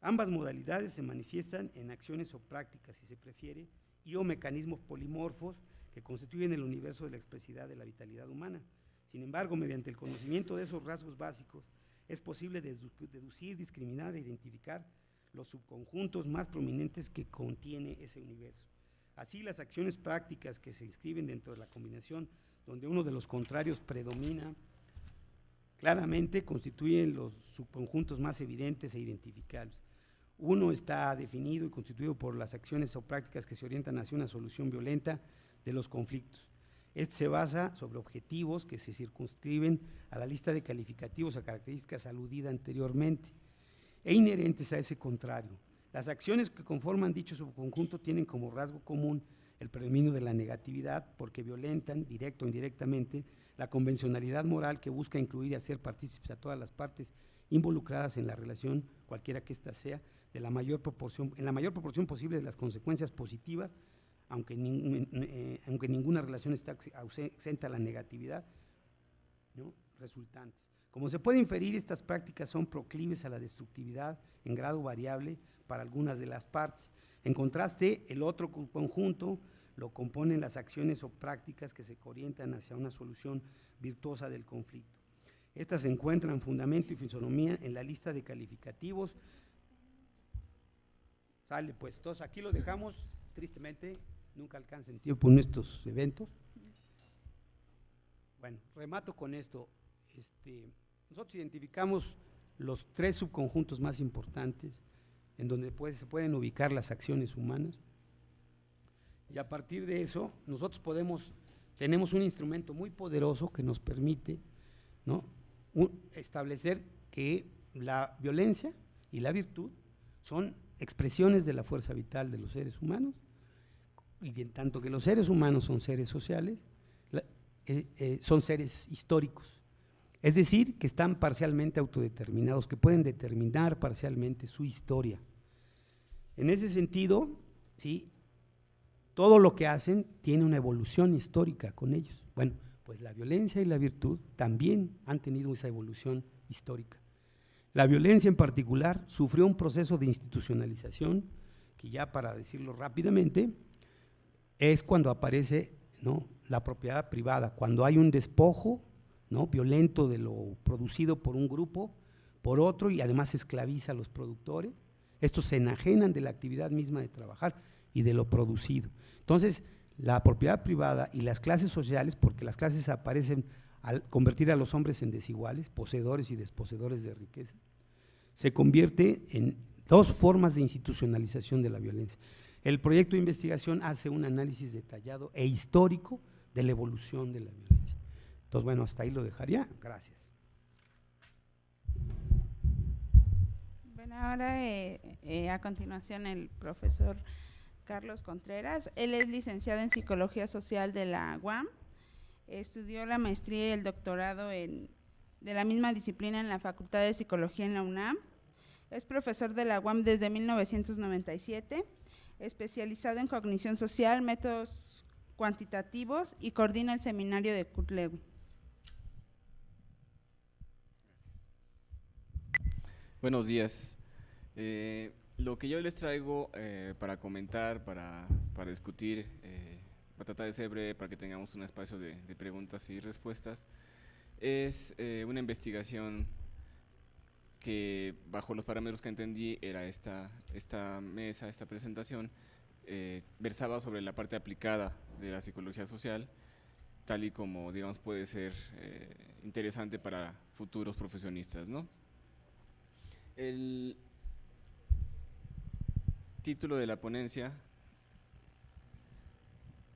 Ambas modalidades se manifiestan en acciones o prácticas, si se prefiere, y o mecanismos polimorfos que constituyen el universo de la expresidad de la vitalidad humana. Sin embargo, mediante el conocimiento de esos rasgos básicos, es posible deducir, discriminar e identificar los subconjuntos más prominentes que contiene ese universo. Así, las acciones prácticas que se inscriben dentro de la combinación, donde uno de los contrarios predomina, claramente constituyen los subconjuntos más evidentes e identificables. Uno está definido y constituido por las acciones o prácticas que se orientan hacia una solución violenta de los conflictos. Este se basa sobre objetivos que se circunscriben a la lista de calificativos a características aludida anteriormente e inherentes a ese contrario. Las acciones que conforman dicho subconjunto tienen como rasgo común el predominio de la negatividad, porque violentan, directo o indirectamente, la convencionalidad moral que busca incluir y hacer partícipes a todas las partes involucradas en la relación, cualquiera que ésta sea, en la mayor proporción posible de las consecuencias positivas, aunque ninguna relación está exenta a la negatividad, ¿no?, resultantes. Como se puede inferir, estas prácticas son proclives a la destructividad en grado variable para algunas de las partes. En contraste, el otro conjunto lo componen las acciones o prácticas que se orientan hacia una solución virtuosa del conflicto. Estas encuentran fundamento y fisonomía en la lista de calificativos. Sale pues, entonces aquí lo dejamos, tristemente, nunca alcanza el tiempo en estos eventos. Bueno, remato con esto. Nosotros identificamos los tres subconjuntos más importantes en donde se pueden ubicar las acciones humanas, y a partir de eso nosotros tenemos un instrumento muy poderoso que nos permite, ¿no?, establecer que la violencia y la virtud son expresiones de la fuerza vital de los seres humanos, y en tanto que los seres humanos son seres sociales, son seres históricos, es decir, que están parcialmente autodeterminados, que pueden determinar parcialmente su historia. En ese sentido, ¿sí?, todo lo que hacen tiene una evolución histórica con ellos. Bueno, pues la violencia y la virtud también han tenido esa evolución histórica. La violencia en particular sufrió un proceso de institucionalización que, ya para decirlo rápidamente, es cuando aparece, ¿no?, la propiedad privada, cuando hay un despojo, ¿no?, violento de lo producido por un grupo, por otro, y además esclaviza a los productores. Estos se enajenan de la actividad misma de trabajar y de lo producido. Entonces, la propiedad privada y las clases sociales, porque las clases aparecen al convertir a los hombres en desiguales, poseedores y desposeedores de riqueza, se convierte en dos formas de institucionalización de la violencia. El proyecto de investigación hace un análisis detallado e histórico de la evolución de la violencia. Entonces, bueno, hasta ahí lo dejaría. Gracias. Bueno, ahora a continuación el profesor Carlos Contreras. Él es licenciado en Psicología Social de la UAM, estudió la maestría y el doctorado de la misma disciplina en la Facultad de Psicología en la UNAM, es profesor de la UAM desde 1997, especializado en cognición social, métodos cuantitativos, y coordina el seminario de Kurt Lewin. Buenos días. Lo que yo les traigo para comentar, para discutir, para tratar de ser breve, para que tengamos un espacio de preguntas y respuestas, es una investigación que, bajo los parámetros que entendí, era esta mesa, esta presentación, versaba sobre la parte aplicada de la psicología social, tal y como, digamos, puede ser interesante para futuros profesionistas, ¿no? El título de la ponencia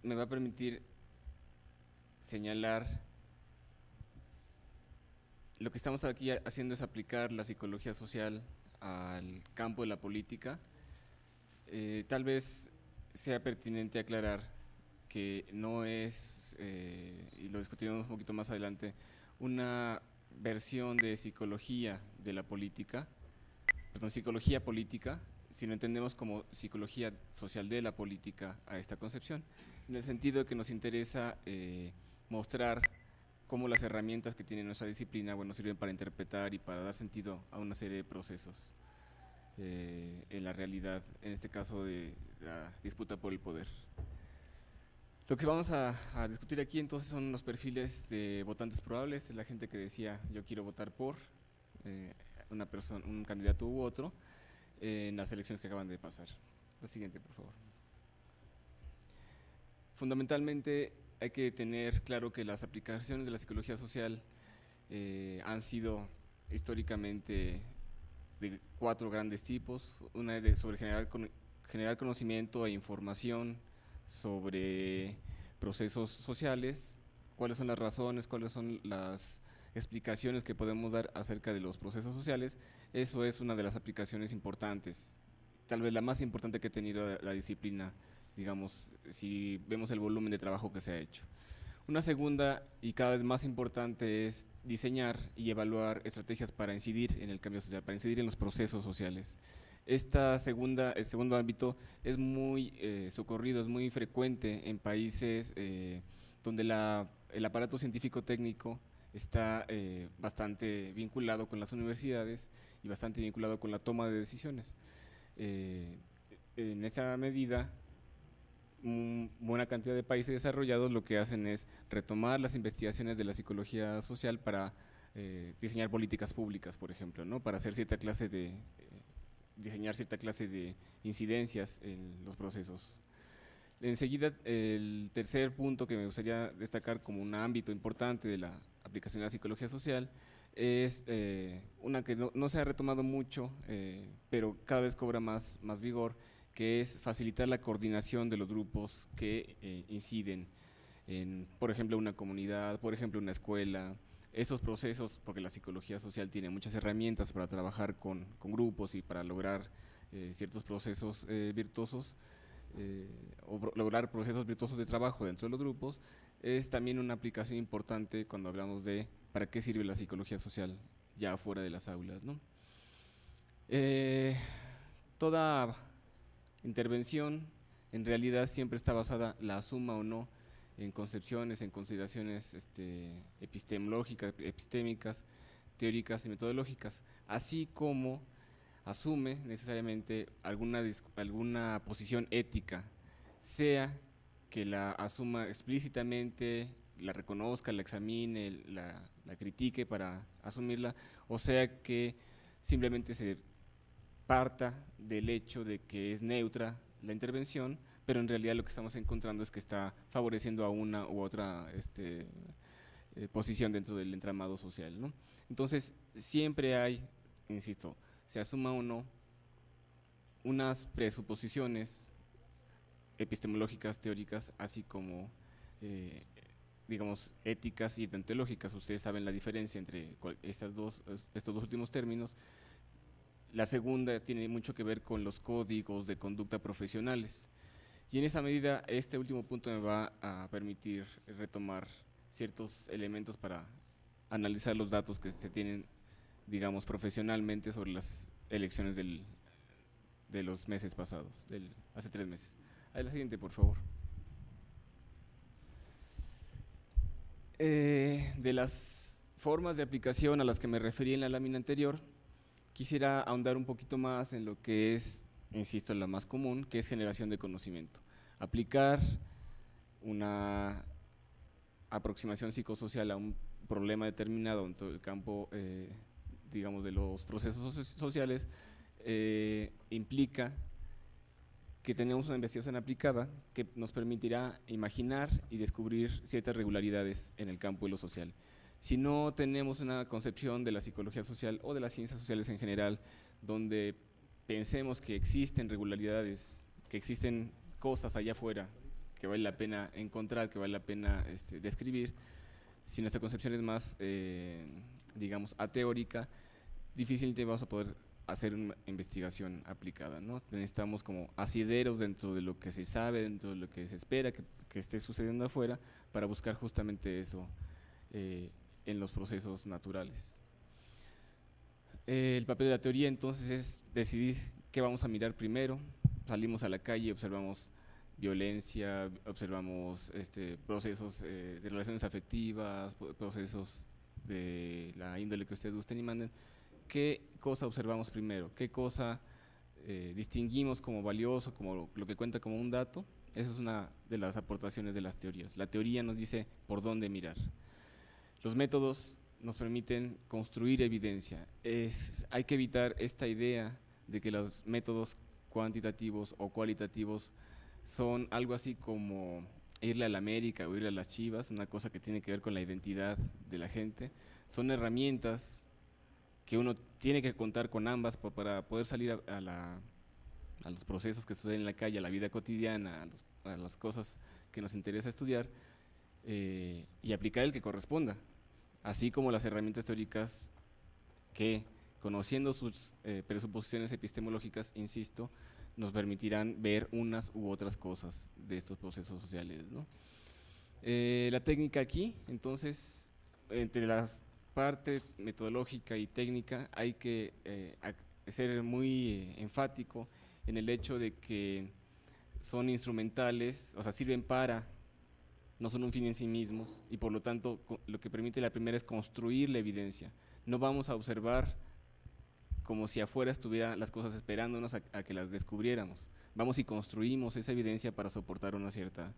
me va a permitir señalar lo que estamos aquí haciendo es aplicar la psicología social al campo de la política. Tal vez sea pertinente aclarar que no es, y lo discutiremos un poquito más adelante, una versión de psicología de la política, perdón, psicología política, si lo entendemos como psicología social de la política a esta concepción, en el sentido de que nos interesa mostrar cómo las herramientas que tiene nuestra disciplina, bueno, sirven para interpretar y para dar sentido a una serie de procesos en la realidad, en este caso de la disputa por el poder. Lo que vamos a discutir aquí entonces son los perfiles de votantes probables, la gente que decía yo quiero votar por una persona, un candidato u otro, en las elecciones que acaban de pasar. La siguiente, por favor. Fundamentalmente hay que tener claro que las aplicaciones de la psicología social han sido históricamente de 4 grandes tipos. Una es de sobre generar conocimiento e información sobre procesos sociales, cuáles son las razones, cuáles son las explicaciones que podemos dar acerca de los procesos sociales. Eso es una de las aplicaciones importantes, tal vez la más importante que ha tenido la disciplina, digamos, si vemos el volumen de trabajo que se ha hecho. Una segunda y cada vez más importante es diseñar y evaluar estrategias para incidir en el cambio social, para incidir en los procesos sociales. El segundo ámbito es muy socorrido, es muy frecuente en países donde el aparato científico-técnico está bastante vinculado con las universidades y bastante vinculado con la toma de decisiones. En esa medida, buena cantidad de países desarrollados lo que hacen es retomar las investigaciones de la psicología social para diseñar políticas públicas, por ejemplo, ¿no? Para hacer diseñar cierta clase de incidencias en los procesos. Enseguida, el tercer punto que me gustaría destacar como un ámbito importante de la aplicación de la psicología social es una que no se ha retomado mucho, pero cada vez cobra más vigor, que es facilitar la coordinación de los grupos que inciden en, por ejemplo, una comunidad, por ejemplo, una escuela. Esos procesos, porque la psicología social tiene muchas herramientas para trabajar con grupos y para lograr ciertos procesos virtuosos, o lograr procesos virtuosos de trabajo dentro de los grupos, es también una aplicación importante cuando hablamos de para qué sirve la psicología social ya fuera de las aulas, ¿no? Toda intervención en realidad siempre está basada, la asuma o no, en concepciones, en consideraciones epistemológicas, epistémicas, teóricas y metodológicas, así como asume necesariamente alguna posición ética, sea que la asuma explícitamente, la reconozca, la examine, la critique para asumirla, o sea que simplemente se parta del hecho de que es neutra la intervención, pero en realidad lo que estamos encontrando es que está favoreciendo a una u otra posición dentro del entramado social, ¿no? Entonces, siempre hay, insisto, se asuma o no, unas presuposiciones epistemológicas, teóricas, así como, digamos, éticas y deontológicas. Ustedes saben la diferencia entre estos dos últimos términos. La segunda tiene mucho que ver con los códigos de conducta profesionales. Y en esa medida, este último punto me va a permitir retomar ciertos elementos para analizar los datos que se tienen, digamos, profesionalmente sobre las elecciones de los meses pasados, hace 3 meses. A la siguiente, por favor. De las formas de aplicación a las que me referí en la lámina anterior, quisiera ahondar un poquito más en lo que es, insisto, la más común, que es generación de conocimiento. Aplicar una aproximación psicosocial a un problema determinado en todo el campo, digamos, de los procesos sociales, implica que tenemos una investigación aplicada que nos permitirá imaginar y descubrir ciertas regularidades en el campo de lo social. Si no tenemos una concepción de la psicología social o de las ciencias sociales en general, donde pensemos que existen regularidades, que existen cosas allá afuera que vale la pena encontrar, que vale la pena describir, si nuestra concepción es más, digamos, ateórica, difícilmente vamos a poder hacer una investigación aplicada, ¿no? Necesitamos como asideros dentro de lo que se sabe, dentro de lo que se espera que esté sucediendo afuera, para buscar justamente eso en los procesos naturales. El papel de la teoría entonces es decidir qué vamos a mirar primero. Salimos a la calle, observamos violencia, observamos procesos de relaciones afectivas, procesos de la índole que ustedes gusten y manden. ¿Qué cosa observamos primero? ¿Qué cosa distinguimos como valioso, como lo que cuenta como un dato? Esa es una de las aportaciones de las teorías. La teoría nos dice por dónde mirar. Los métodos nos permiten construir evidencia. Hay que evitar esta idea de que los métodos cuantitativos o cualitativos son algo así como irle a la América o irle a las Chivas, una cosa que tiene que ver con la identidad de la gente. Son herramientas que uno tiene que contar con ambas para poder salir a los procesos que suceden en la calle, a la vida cotidiana, a las cosas que nos interesa estudiar, y aplicar el que corresponda, así como las herramientas teóricas que, conociendo sus presuposiciones epistemológicas, insisto, nos permitirán ver unas u otras cosas de estos procesos sociales, ¿no? La técnica aquí, entonces, entre las parte metodológica y técnica, hay que ser muy enfático en el hecho de que son instrumentales, o sea, sirven para, no son un fin en sí mismos, y por lo tanto lo que permite la primera es construir la evidencia. No vamos a observar como si afuera estuvieran las cosas esperándonos a que las descubriéramos. Vamos y construimos esa evidencia para soportar una cierta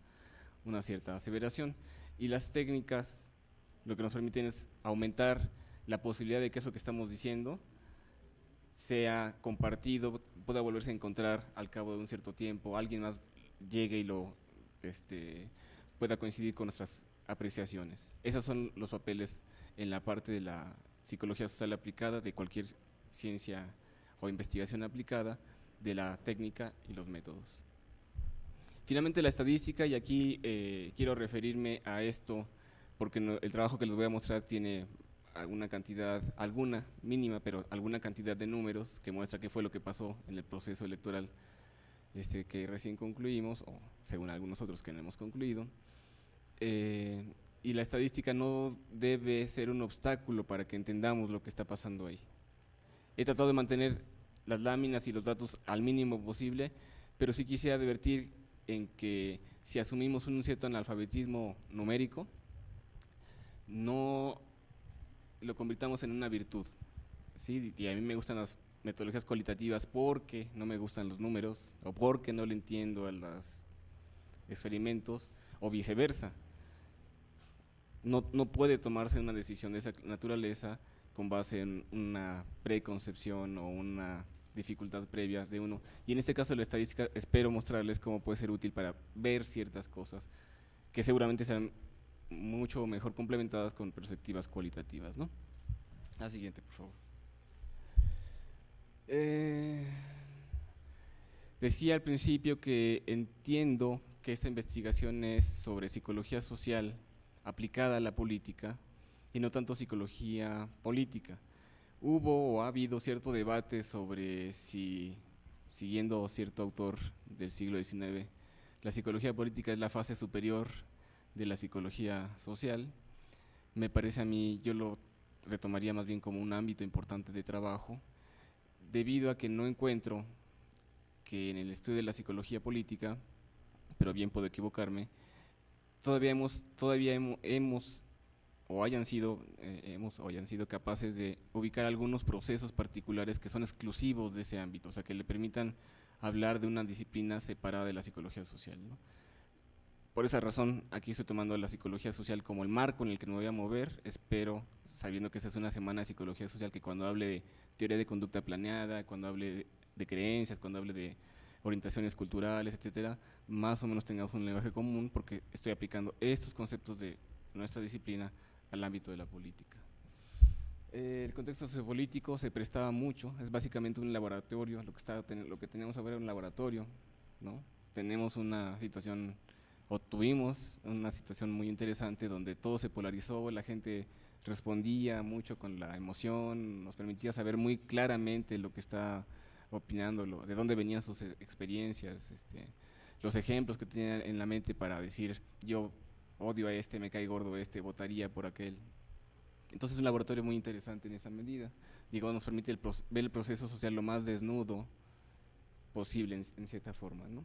aseveración. Y las técnicas lo que nos permiten es aumentar la posibilidad de que eso que estamos diciendo sea compartido, pueda volverse a encontrar al cabo de un cierto tiempo, alguien más llegue y lo pueda coincidir con nuestras apreciaciones. Esos son los papeles en la parte de la psicología social aplicada, de cualquier ciencia o investigación aplicada, de la técnica y los métodos. Finalmente, la estadística, y aquí quiero referirme a esto porque el trabajo que les voy a mostrar tiene alguna mínima, pero alguna cantidad de números que muestra qué fue lo que pasó en el proceso electoral que recién concluimos, o según algunos otros que no hemos concluido. Y la estadística no debe ser un obstáculo para que entendamos lo que está pasando ahí. He tratado de mantener las láminas y los datos al mínimo posible, pero sí quisiera advertir en que si asumimos un cierto analfabetismo numérico, no lo convirtamos en una virtud, ¿sí? Y a mí me gustan las metodologías cualitativas porque no me gustan los números o porque no le entiendo a los experimentos o viceversa. No puede tomarse una decisión de esa naturaleza con base en una preconcepción o una dificultad previa de uno. Y en este caso la estadística espero mostrarles cómo puede ser útil para ver ciertas cosas que seguramente serán mucho mejor complementadas con perspectivas cualitativas, ¿no? La siguiente, por favor. Decía al principio que entiendo que esta investigación es sobre psicología social aplicada a la política y no tanto psicología política. Hubo o ha habido cierto debate sobre si, siguiendo cierto autor del siglo XIX, la psicología política es la fase superior de la psicología social. Me parece a mí, yo lo retomaría más bien como un ámbito importante de trabajo, debido a que no encuentro que en el estudio de la psicología política, pero bien puedo equivocarme, todavía hemos o hayan sido capaces de ubicar algunos procesos particulares que son exclusivos de ese ámbito, o sea, que le permitan hablar de una disciplina separada de la psicología social, ¿no? Por esa razón, aquí estoy tomando la psicología social como el marco en el que me voy a mover. Espero, sabiendo que esta es una semana de psicología social, que cuando hable de teoría de conducta planeada, cuando hable de creencias, cuando hable de orientaciones culturales, etcétera, más o menos tengamos un lenguaje común, porque estoy aplicando estos conceptos de nuestra disciplina al ámbito de la política. El contexto sociopolítico se prestaba mucho, es básicamente un laboratorio, lo que tenemos ahora es un laboratorio, ¿no? Tenemos una situación, o tuvimos una situación muy interesante donde todo se polarizó, la gente respondía mucho con la emoción, nos permitía saber muy claramente lo que está opinando, de dónde venían sus experiencias, los ejemplos que tenían en la mente para decir yo odio a este, me cae gordo este, votaría por aquel. Entonces es un laboratorio muy interesante en esa medida. Digo, nos permite ver el proceso social lo más desnudo posible en cierta forma, ¿no?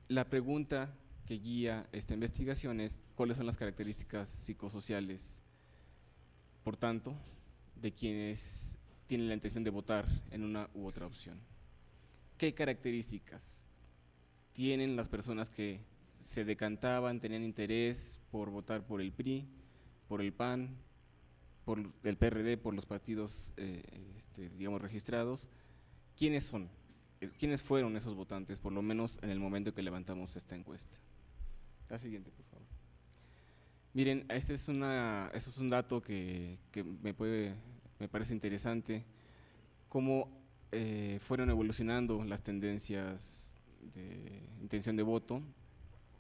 La pregunta que guía esta investigación es cuáles son las características psicosociales, por tanto, de quienes tienen la intención de votar en una u otra opción. ¿Qué características tienen las personas que se decantaban, tenían interés por votar por el PRI, por el PAN, por el PRD, por los partidos digamos registrados? ¿Quiénes son? ¿Quiénes fueron esos votantes, por lo menos en el momento que levantamos esta encuesta? La siguiente, por favor. Miren, este es un dato que me parece interesante, cómo fueron evolucionando las tendencias de intención de voto.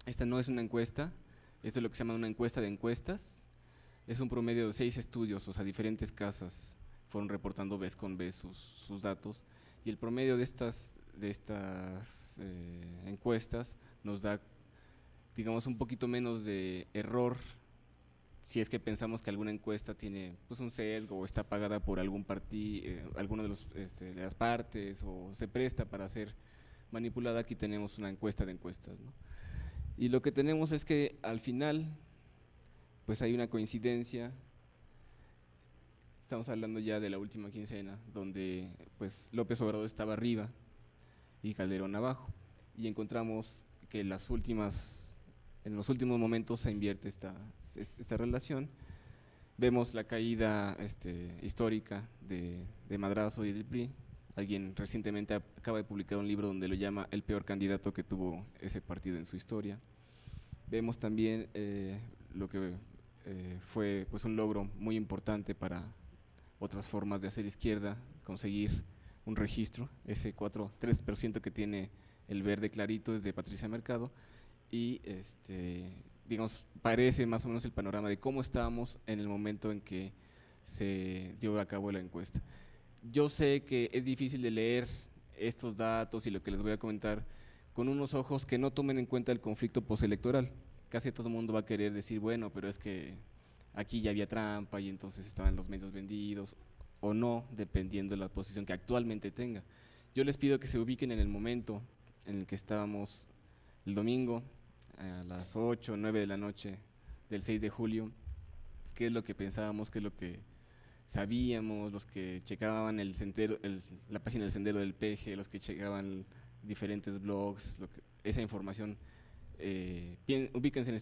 Esta no es una encuesta, esto es lo que se llama una encuesta de encuestas, es un promedio de 6 estudios, o sea, diferentes casas fueron reportando vez con vez sus datos, y el promedio de estas encuestas nos da, digamos, un poquito menos de error si es que pensamos que alguna encuesta tiene pues un sesgo o está pagada por algún partido, alguno de las partes, o se presta para ser manipulada. Aquí tenemos una encuesta de encuestas, ¿no? Y lo que tenemos es que al final pues hay una coincidencia. Estamos hablando ya de la última quincena, donde pues López Obrador estaba arriba y Calderón abajo, y encontramos que en los últimos momentos se invierte esta relación. Vemos la caída histórica de Madrazo y del PRI. Alguien recientemente acaba de publicar un libro donde lo llama el peor candidato que tuvo ese partido en su historia. Vemos también lo que fue pues un logro muy importante para otras formas de hacer izquierda, conseguir un registro. Ese 3% que tiene el verde clarito es de Patricia Mercado, y digamos, parece más o menos el panorama de cómo estábamos en el momento en que se llevó a cabo la encuesta. Yo sé que es difícil de leer estos datos y lo que les voy a comentar con unos ojos que no tomen en cuenta el conflicto postelectoral. Casi todo el mundo va a querer decir, bueno, pero es que aquí ya había trampa y entonces estaban los medios vendidos, o no, dependiendo de la posición que actualmente tenga. Yo les pido que se ubiquen en el momento en el que estábamos el domingo a las 8 o 9 de la noche del 6 de julio, qué es lo que pensábamos, qué es lo que sabíamos, los que checaban la página del Sendero del Peje, los que checaban diferentes blogs, esa información. Ubíquense en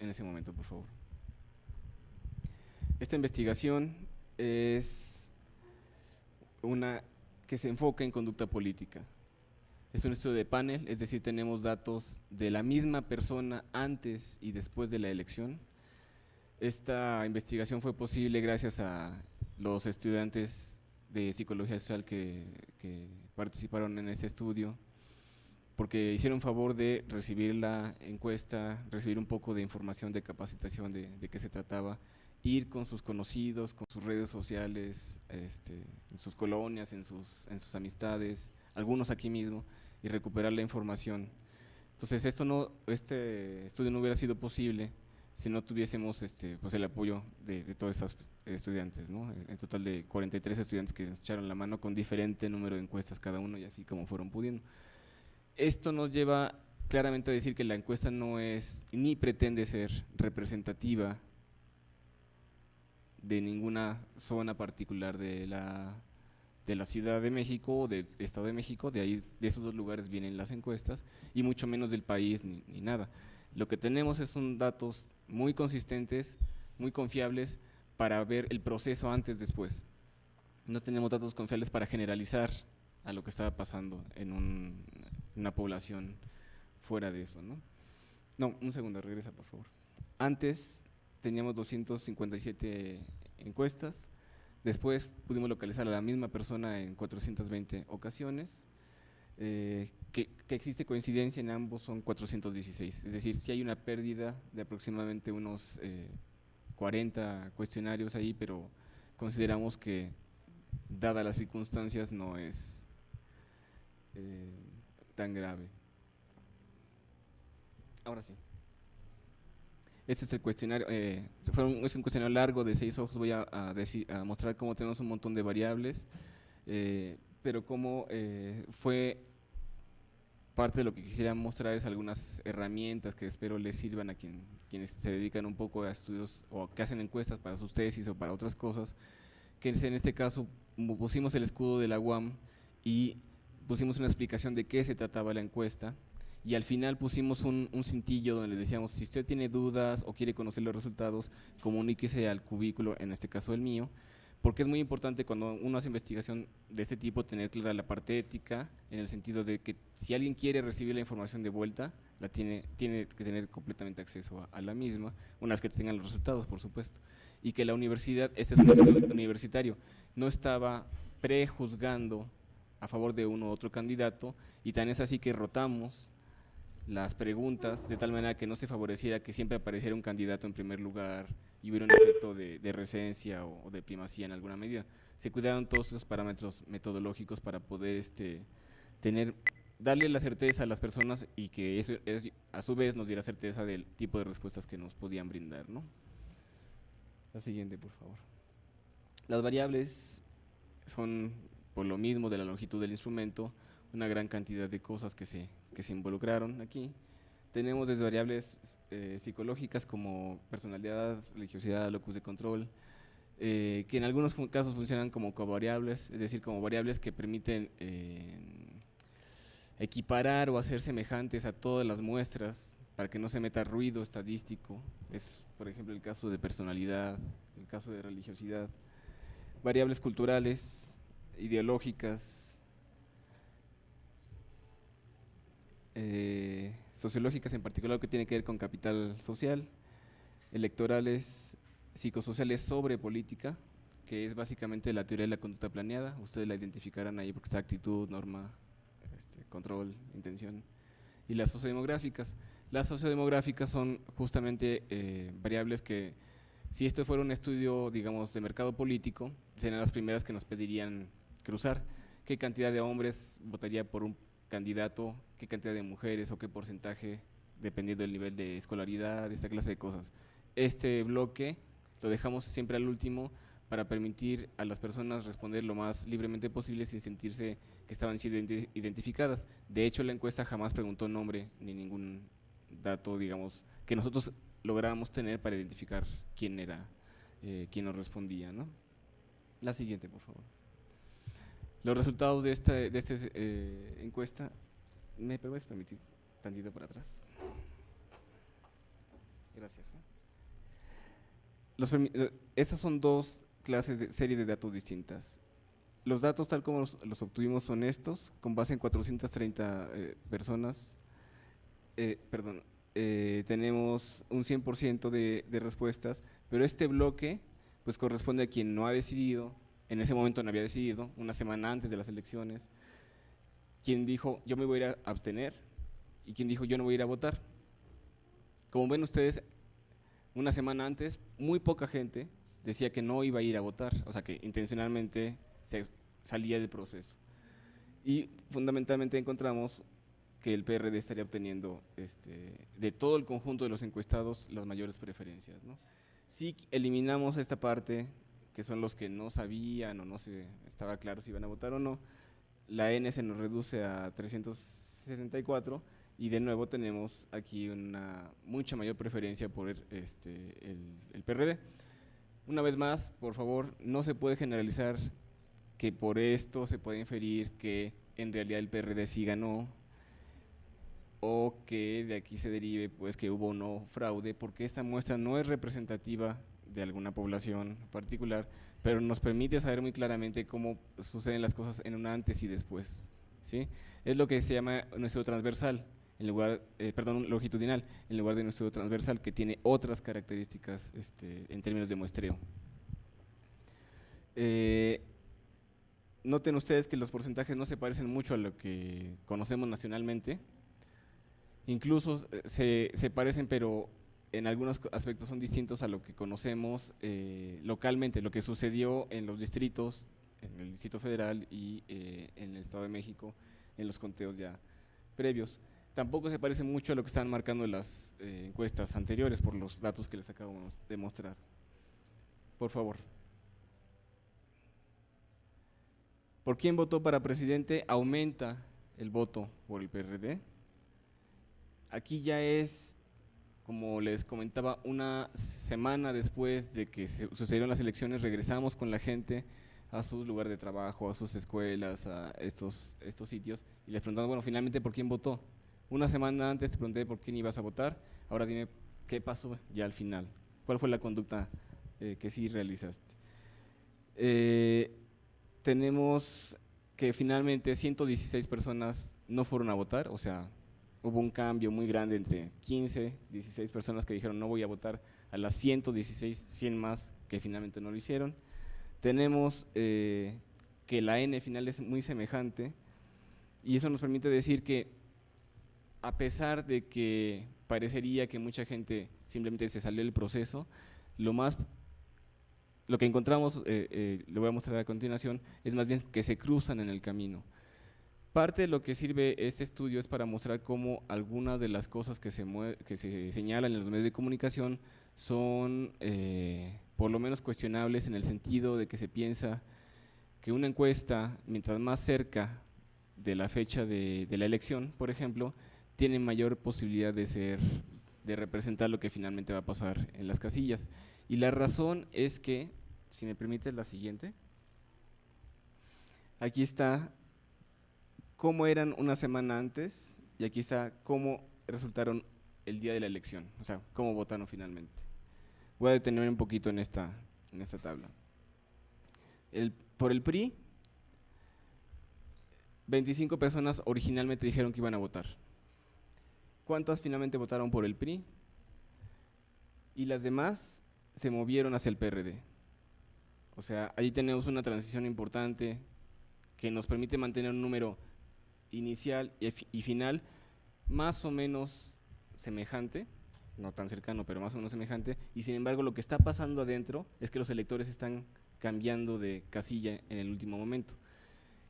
ese momento, por favor. Esta investigación es una que se enfoca en conducta política. Es un estudio de panel, es decir, tenemos datos de la misma persona antes y después de la elección. Esta investigación fue posible gracias a los estudiantes de psicología social que participaron en este estudio, porque hicieron favor de recibir la encuesta, recibir un poco de información de capacitación de qué se trataba, ir con sus conocidos, con sus redes sociales, en sus colonias, en sus amistades, algunos aquí mismo, y recuperar la información. Entonces este estudio no hubiera sido posible si no tuviésemos pues el apoyo de todos estos estudiantes, ¿no? En total de 43 estudiantes que nos echaron la mano con diferente número de encuestas cada uno, y así como fueron pudiendo. Esto nos lleva claramente a decir que la encuesta no es ni pretende ser representativa de ninguna zona particular de la Ciudad de México o del Estado de México, de esos dos lugares vienen las encuestas, y mucho menos del país ni nada. Lo que tenemos son datos muy consistentes, muy confiables para ver el proceso antes, después. No tenemos datos confiables para generalizar a lo que estaba pasando en una población fuera de eso, ¿no? No, un segundo, regresa por favor. Antes teníamos 257 encuestas, después pudimos localizar a la misma persona en 420 ocasiones, que existe coincidencia en ambos son 416, es decir, sí hay una pérdida de aproximadamente unos 40 cuestionarios ahí, pero consideramos que, dadas las circunstancias, no es tan grave. Ahora sí. Este es el cuestionario, es un cuestionario largo de 6 hojas, voy a mostrar cómo tenemos un montón de variables, pero cómo fue parte de lo que quisiera mostrar es algunas herramientas que espero les sirvan a quienes se dedican un poco a estudios o que hacen encuestas para sus tesis o para otras cosas, que en este caso pusimos el escudo de la UAM y pusimos una explicación de qué se trataba la encuesta, y al final pusimos un cintillo donde le decíamos, si usted tiene dudas o quiere conocer los resultados, comuníquese al cubículo, en este caso el mío, porque es muy importante cuando uno hace investigación de este tipo tener clara la parte ética, en el sentido de que si alguien quiere recibir la información de vuelta, tiene que tener completamente acceso a la misma, una vez que tengan los resultados, por supuesto, y que la universidad, este es un estudio universitario, no estaba prejuzgando a favor de uno u otro candidato, y tan es así que rotamos las preguntas de tal manera que no se favoreciera que siempre apareciera un candidato en primer lugar y hubiera un efecto de recencia o de primacía en alguna medida. Se cuidaron todos esos parámetros metodológicos para poder darle la certeza a las personas y que eso a su vez nos diera certeza del tipo de respuestas que nos podían brindar, ¿no? La siguiente, por favor. Las variables son, por lo mismo de la longitud del instrumento, una gran cantidad de cosas que se involucraron aquí. Tenemos desde variables psicológicas como personalidad, religiosidad, locus de control, que en algunos casos funcionan como covariables, es decir, como variables que permiten equiparar o hacer semejantes a todas las muestras para que no se meta ruido estadístico. Es, por ejemplo, el caso de personalidad, el caso de religiosidad. Variables culturales, ideológicas, sociológicas, en particular lo que tiene que ver con capital social, electorales, psicosociales sobre política, que es básicamente la teoría de la conducta planeada, ustedes la identificarán ahí porque está actitud, norma, control, intención, y las sociodemográficas. Las sociodemográficas son justamente variables que, si esto fuera un estudio, digamos, de mercado político, serían las primeras que nos pedirían cruzar. ¿Qué cantidad de hombres votaría por un candidato, qué cantidad de mujeres o qué porcentaje, dependiendo del nivel de escolaridad, esta clase de cosas? Este bloque lo dejamos siempre al último para permitir a las personas responder lo más libremente posible sin sentirse que estaban siendo identificadas. De hecho, la encuesta jamás preguntó nombre ni ningún dato, digamos, que nosotros lográramos tener para identificar quién era, quién nos respondía, ¿no? La siguiente, por favor. Los resultados de esta encuesta, ¿me puedes permitir tantito para atrás? Gracias. Estas son dos series de datos distintas. Los datos tal como los obtuvimos son estos, con base en 430 personas, tenemos un 100% de respuestas, pero este bloque pues corresponde a quien no ha decidido, en ese momento no había decidido, una semana antes de las elecciones, quien dijo yo me voy a ir a abstener y quien dijo yo no voy a ir a votar. Como ven ustedes, una semana antes muy poca gente decía que no iba a ir a votar, o sea que intencionalmente se salía del proceso. Y fundamentalmente encontramos que el PRD estaría obteniendo de todo el conjunto de los encuestados las mayores preferencias, ¿no? Si eliminamos esta parte, que son los que no sabían o no se estaba claro si iban a votar o no, la N se nos reduce a 364 y de nuevo tenemos aquí una mucha mayor preferencia por el PRD. Una vez más, por favor, no se puede generalizar que por esto se puede inferir que en realidad el PRD sí ganó, o que de aquí se derive pues que hubo o no fraude, porque esta muestra no es representativa de alguna población particular, pero nos permite saber muy claramente cómo suceden las cosas en un antes y después, ¿sí? Es lo que se llama un estudio transversal, en lugar, longitudinal, en lugar de un estudio transversal que tiene otras características en términos de muestreo. Noten ustedes que los porcentajes no se parecen mucho a lo que conocemos nacionalmente. Incluso se parecen, pero en algunos aspectos son distintos a lo que conocemos localmente, lo que sucedió en los distritos, en el Distrito Federal y en el Estado de México, en los conteos ya previos. Tampoco se parece mucho a lo que están marcando las encuestas anteriores por los datos que les acabo de mostrar. Por favor. ¿Por quién votó para presidente? Aumenta el voto por el PRD. Aquí ya es, como les comentaba, una semana después de que sucedieron las elecciones, regresamos con la gente a sus lugares de trabajo, a sus escuelas, a estos sitios, y les preguntamos, bueno, finalmente, ¿por quién votó? Una semana antes te pregunté por quién ibas a votar, ahora dime qué pasó ya al final, cuál fue la conducta que sí realizaste. Tenemos que finalmente 116 personas no fueron a votar, o sea, hubo un cambio muy grande entre 15, 16 personas que dijeron no voy a votar, a las 116, 100 más que finalmente no lo hicieron. Tenemos que la N final es muy semejante, y eso nos permite decir que a pesar de que parecería que mucha gente simplemente se salió del proceso, lo que encontramos, lo voy a mostrar a continuación, es más bien que se cruzan en el camino. Parte de lo que sirve este estudio es para mostrar cómo algunas de las cosas que se señalan en los medios de comunicación son por lo menos cuestionables, en el sentido de que se piensa que una encuesta, mientras más cerca de la fecha de la elección, por ejemplo, tiene mayor posibilidad de representar lo que finalmente va a pasar en las casillas. Y la razón es que, si me permites la siguiente, aquí está cómo eran una semana antes y aquí está cómo resultaron el día de la elección, o sea, cómo votaron finalmente. Voy a detenerme un poquito en esta tabla. Por el PRI, 25 personas originalmente dijeron que iban a votar. ¿Cuántas finalmente votaron por el PRI? Y las demás se movieron hacia el PRD. O sea, ahí tenemos una transición importante que nos permite mantener un número inicial y final más o menos semejante, no tan cercano, pero más o menos semejante, y sin embargo lo que está pasando adentro es que los electores están cambiando de casilla en el último momento.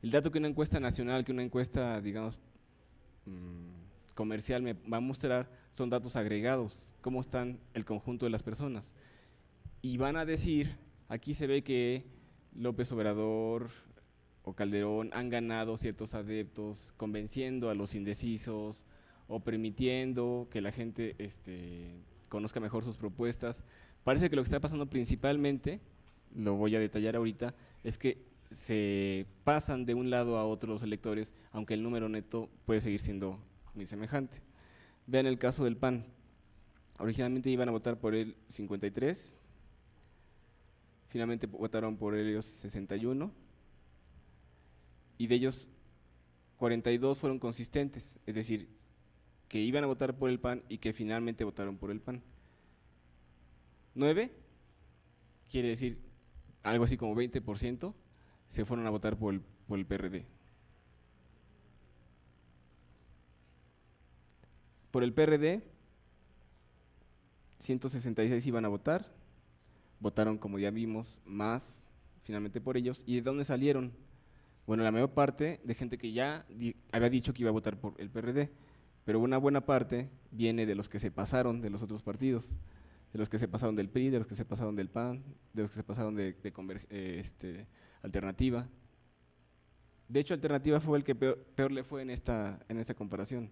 El dato que una encuesta nacional, que una encuesta, digamos, comercial me va a mostrar son datos agregados, cómo están el conjunto de las personas, y van a decir, aquí se ve que López Obrador o Calderón han ganado ciertos adeptos, convenciendo a los indecisos o permitiendo que la gente conozca mejor sus propuestas. Parece que lo que está pasando principalmente, lo voy a detallar ahorita, es que se pasan de un lado a otro los electores, aunque el número neto puede seguir siendo muy semejante. Vean el caso del PAN, originalmente iban a votar por él 53, finalmente votaron por ellos 61, y de ellos 42 fueron consistentes, es decir, que iban a votar por el PAN y que finalmente votaron por el PAN. 9, quiere decir algo así como 20%, se fueron a votar por el PRD. Por el PRD, 166 iban a votar, votaron, como ya vimos, más finalmente por ellos. ¿Y de dónde salieron? Bueno, la mayor parte de gente que ya había dicho que iba a votar por el PRD, pero una buena parte viene de los que se pasaron de los otros partidos, de los que se pasaron del PRI, de los que se pasaron del PAN, de los que se pasaron de Alternativa. De hecho, Alternativa fue el que peor le fue en esta comparación.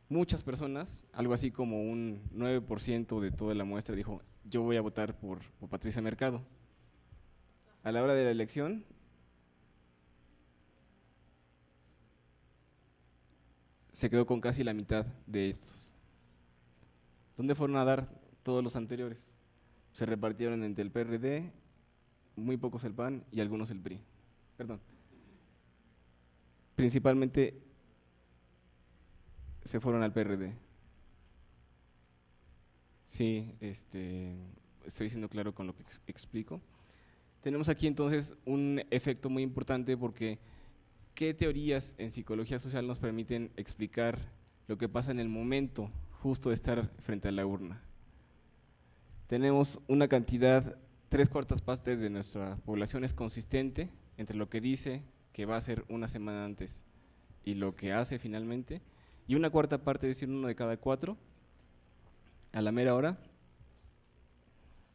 Muchas personas, algo así como un 9% de toda la muestra, dijo, yo voy a votar por Patricia Mercado. a la hora de la elección, se quedó con casi la mitad de estos. ¿Dónde fueron a dar todos los anteriores? Se repartieron entre el PRD, muy pocos el PAN y algunos el PRI. Perdón. Principalmente se fueron al PRD. Sí, estoy siendo claro con lo que explico. Tenemos aquí entonces un efecto muy importante porque ¿qué teorías en psicología social nos permiten explicar lo que pasa en el momento justo de estar frente a la urna? Tenemos una cantidad, 3/4 partes de nuestra población es consistente entre lo que dice que va a hacer una semana antes y lo que hace finalmente, y 1/4 parte, es decir, 1 de cada 4, a la mera hora,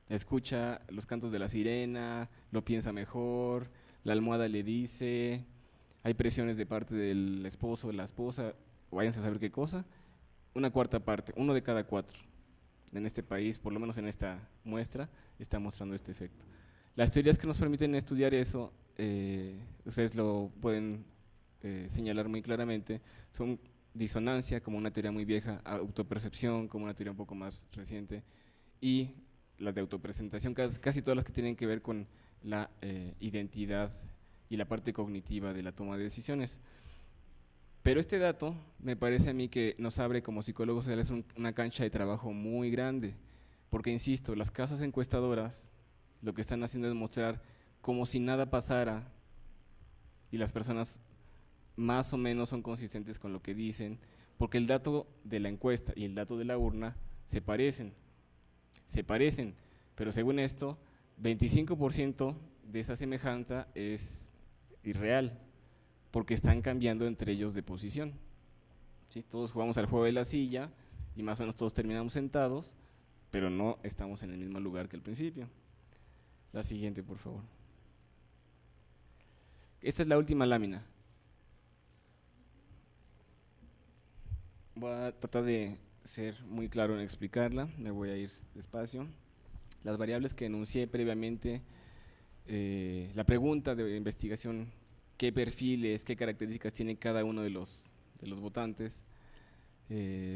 escucha los cantos de la sirena, lo piensa mejor, la almohada le dice, hay presiones de parte del esposo o de la esposa, váyanse a saber qué cosa. 1/4 parte, 1 de cada 4 en este país, por lo menos en esta muestra, está mostrando este efecto. Las teorías que nos permiten estudiar eso, ustedes lo pueden señalar muy claramente, son disonancia, como una teoría muy vieja, autopercepción, como una teoría un poco más reciente, y las de autopresentación, casi todas las que tienen que ver con la identidad y la parte cognitiva de la toma de decisiones. Pero este dato me parece a mí que nos abre como psicólogos sociales una cancha de trabajo muy grande, porque insisto, las casas encuestadoras lo que están haciendo es mostrar como si nada pasara y las personas más o menos son consistentes con lo que dicen, porque el dato de la encuesta y el dato de la urna se parecen, pero según esto, 25% de esa semejanza es irreal, porque están cambiando entre ellos de posición. ¿Sí? Todos jugamos al juego de la silla y más o menos todos terminamos sentados, pero no estamos en el mismo lugar que al principio. La siguiente, por favor. Esta es la última lámina. Voy a tratar de ser muy claro en explicarla, me voy a ir despacio. Las variables que enuncié previamente, la pregunta de investigación, qué perfiles, qué características tiene cada uno de los votantes,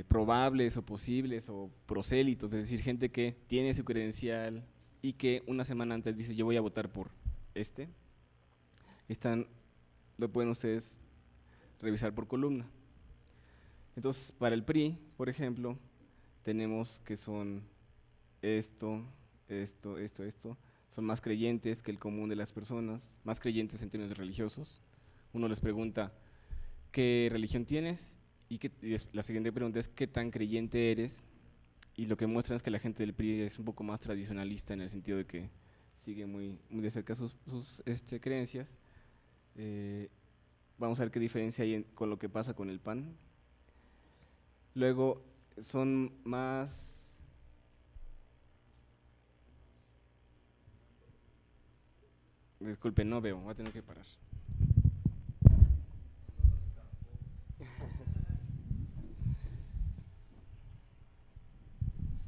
probables o posibles o prosélitos, es decir, gente que tiene su credencial y que una semana antes dice yo voy a votar por lo pueden ustedes revisar por columna. Entonces, para el PRI, por ejemplo, tenemos que son esto, son más creyentes que el común de las personas, más creyentes en términos religiosos. Uno les pregunta, ¿qué religión tienes? Y la siguiente pregunta es, ¿qué tan creyente eres? Y lo que muestran es que la gente del PRI es un poco más tradicionalista en el sentido de que sigue muy de cerca sus creencias. Vamos a ver qué diferencia hay con lo que pasa con el PAN. Luego son más… Disculpen, no veo, voy a tener que parar.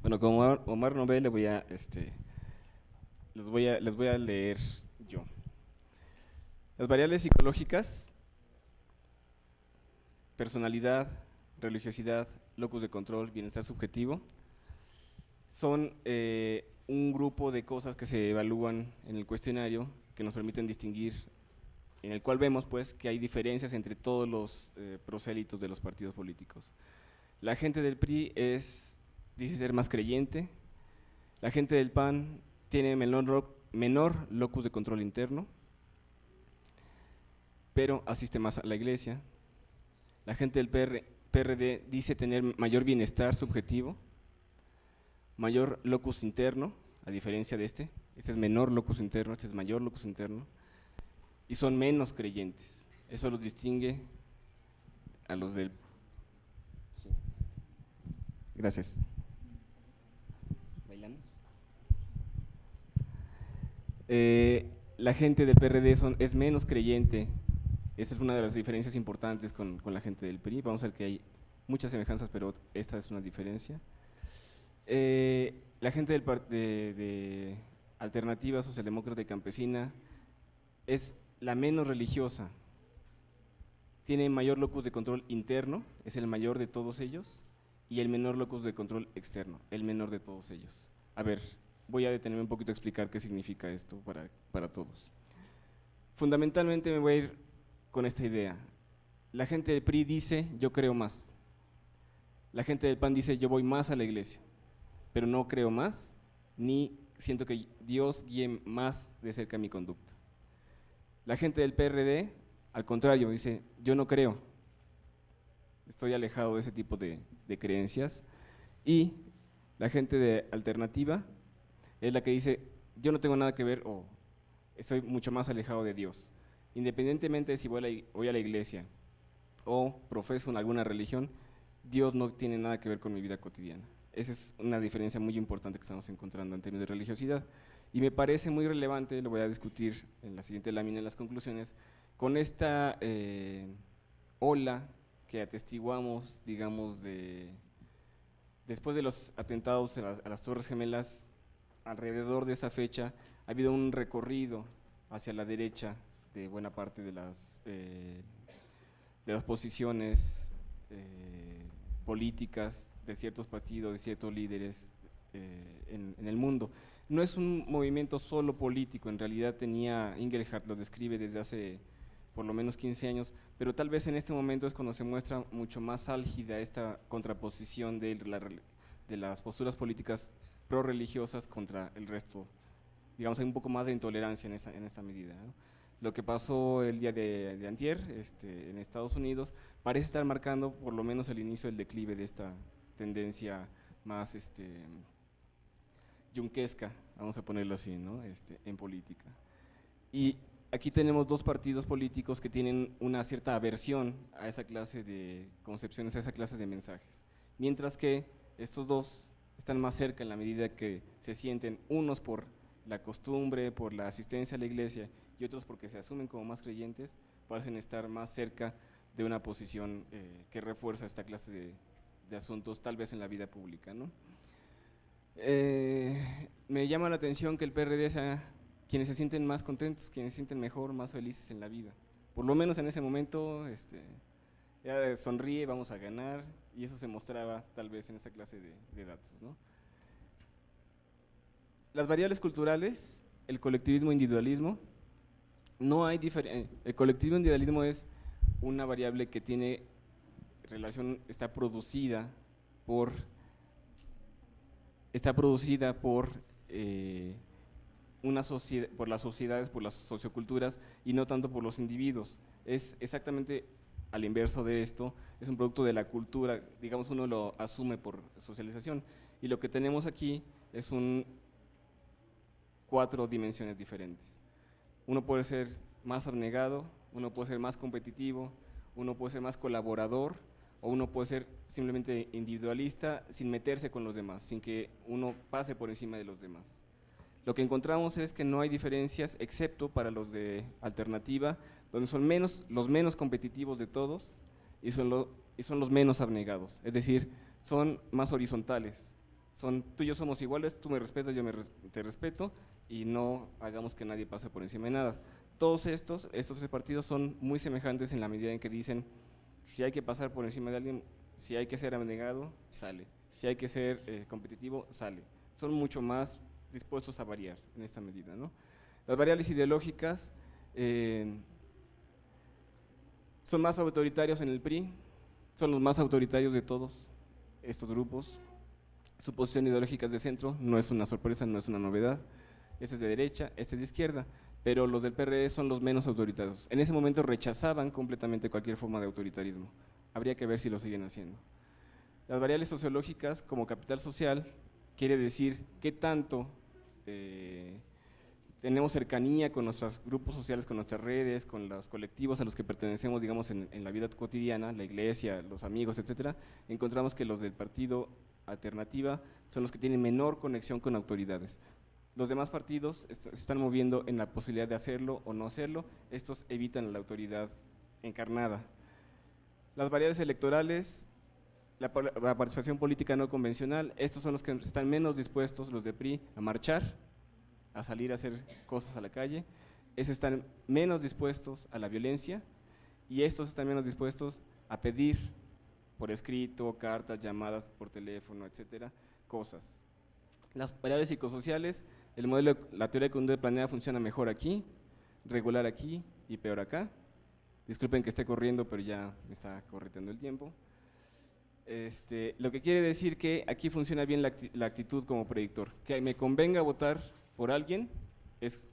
Bueno, como Omar no ve, les voy a leer yo. Las variables psicológicas, personalidad, religiosidad, locus de control, bienestar subjetivo, son un grupo de cosas que se evalúan en el cuestionario que nos permiten distinguir, en el cual vemos pues que hay diferencias entre todos los prosélitos de los partidos políticos. La gente del PRI dice ser más creyente, la gente del PAN tiene menor locus de control interno, pero asiste más a la iglesia. La gente del PRD dice tener mayor bienestar subjetivo, mayor locus interno, a diferencia de este es menor locus interno, este es mayor locus interno, y son menos creyentes. Eso los distingue a los del… Sí. Gracias. ¿Bailamos? La gente del PRD es menos creyente. Esa es una de las diferencias importantes con la gente del PRI. Vamos a ver que hay muchas semejanzas, pero esta es una diferencia. La gente de Alternativa Socialdemócrata y Campesina es la menos religiosa, tiene mayor locus de control interno, es el mayor de todos ellos, y el menor locus de control externo, el menor de todos ellos. A ver, voy a detenerme un poquito a explicar qué significa esto para todos. Fundamentalmente me voy a ir con esta idea. La gente del PRI dice, yo creo más. La gente del PAN dice, yo voy más a la iglesia, pero no creo más, ni siento que Dios guíe más de cerca mi conducta. La gente del PRD, al contrario, dice, yo no creo, estoy alejado de ese tipo de creencias. Y la gente de Alternativa es la que dice, yo no tengo nada que ver o estoy mucho más alejado de Dios. Independientemente de si voy a la iglesia o profeso en alguna religión, Dios no tiene nada que ver con mi vida cotidiana. Esa es una diferencia muy importante que estamos encontrando en términos de religiosidad. Y me parece muy relevante, lo voy a discutir en la siguiente lámina, en las conclusiones, con esta ola que atestiguamos, digamos, después de los atentados a las Torres Gemelas, alrededor de esa fecha, ha habido un recorrido hacia la derecha de buena parte de las posiciones políticas de ciertos partidos, de ciertos líderes en el mundo. No es un movimiento solo político, en realidad Ingelhardt lo describe desde hace por lo menos 15 años, pero tal vez en este momento es cuando se muestra mucho más álgida esta contraposición de las posturas políticas prorreligiosas contra el resto. Digamos, hay un poco más de intolerancia en esta medida, ¿no? Lo que pasó el día de antier en Estados Unidos parece estar marcando por lo menos el inicio del declive de esta tendencia más yunquesca, vamos a ponerlo así, ¿no? En política. Y aquí tenemos dos partidos políticos que tienen una cierta aversión a esa clase de concepciones, a esa clase de mensajes, mientras que estos dos están más cerca en la medida que se sienten, unos por la costumbre, por la asistencia a la iglesia, y otros porque se asumen como más creyentes, parecen estar más cerca de una posición que refuerza esta clase de asuntos, tal vez en la vida pública, ¿no? Me llama la atención que el PRD sea quienes se sienten más contentos, quienes se sienten mejor, más felices en la vida. Por lo menos en ese momento, ya sonríe, vamos a ganar, y eso se mostraba tal vez en esa clase de datos, ¿no? Las variables culturales, el colectivismo e individualismo, no hay diferencia. El colectivismo e individualismo es una variable que tiene relación, está producida por por las sociedades, por las socioculturas, y no tanto por los individuos. Es exactamente al inverso de esto, es un producto de la cultura, digamos, uno lo asume por socialización, y lo que tenemos aquí es 4 dimensiones diferentes. Uno puede ser más abnegado, uno puede ser más competitivo, uno puede ser más colaborador, o uno puede ser simplemente individualista sin meterse con los demás, sin que uno pase por encima de los demás. Lo que encontramos es que no hay diferencias excepto para los de Alternativa, donde son los menos competitivos de todos y son los menos abnegados, es decir, son más horizontales, tú y yo somos iguales, tú me respetas, yo te respeto, y no hagamos que nadie pase por encima de nada. Todos estos 3 partidos son muy semejantes en la medida en que dicen, si hay que pasar por encima de alguien, si hay que ser abnegado, sale, si hay que ser competitivo, sale. Son mucho más dispuestos a variar en esta medida, ¿no? Las variables ideológicas son más autoritarios en el PRI, son los más autoritarios de todos estos grupos. Su posición ideológica es de centro, no es una sorpresa, no es una novedad. Este es de derecha, este es de izquierda, pero los del PRD son los menos autoritarios. En ese momento rechazaban completamente cualquier forma de autoritarismo. Habría que ver si lo siguen haciendo. Las variables sociológicas, como capital social, quiere decir qué tanto tenemos cercanía con nuestros grupos sociales, con nuestras redes, con los colectivos a los que pertenecemos, digamos, en la vida cotidiana, la iglesia, los amigos, etcétera. Encontramos que los del partido Alternativa son los que tienen menor conexión con autoridades. Los demás partidos se están moviendo en la posibilidad de hacerlo o no hacerlo, estos evitan la autoridad encarnada. Las variables electorales, la participación política no convencional, estos son los que están menos dispuestos, los de PRI, a marchar, a salir a hacer cosas a la calle. esos están menos dispuestos a la violencia y estos están menos dispuestos a pedir por escrito, cartas, llamadas por teléfono, etcétera, cosas. Las variables psicosociales, el modelo, la teoría de conducta planeada funciona mejor aquí, regular aquí y peor acá. Disculpen que esté corriendo, pero ya me está correteando el tiempo. Lo que quiere decir que aquí funciona bien la actitud como predictor. Que me convenga votar por alguien es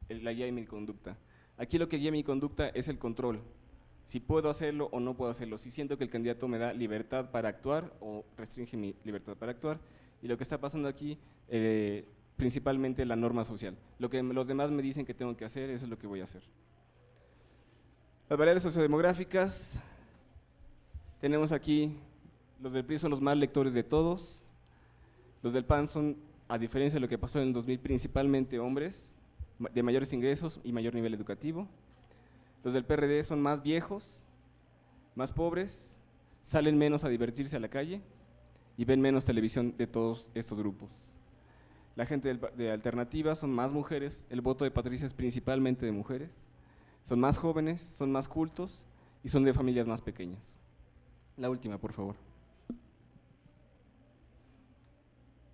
la guía de mi conducta. Aquí lo que guía mi conducta es el control. Si puedo hacerlo o no puedo hacerlo. Si siento que el candidato me da libertad para actuar o restringe mi libertad para actuar. Y lo que está pasando aquí, principalmente la norma social. Lo que los demás me dicen que tengo que hacer, eso es lo que voy a hacer. Las variables sociodemográficas, tenemos aquí, los del PRI son los más lectores de todos, los del PAN son, a diferencia de lo que pasó en el 2000, principalmente hombres, de mayores ingresos y mayor nivel educativo. Los del PRD son más viejos, más pobres, salen menos a divertirse a la calle y ven menos televisión de todos estos grupos. La gente de Alternativa son más mujeres, el voto de Patricia es principalmente de mujeres, son más jóvenes, son más cultos y son de familias más pequeñas. La última, por favor.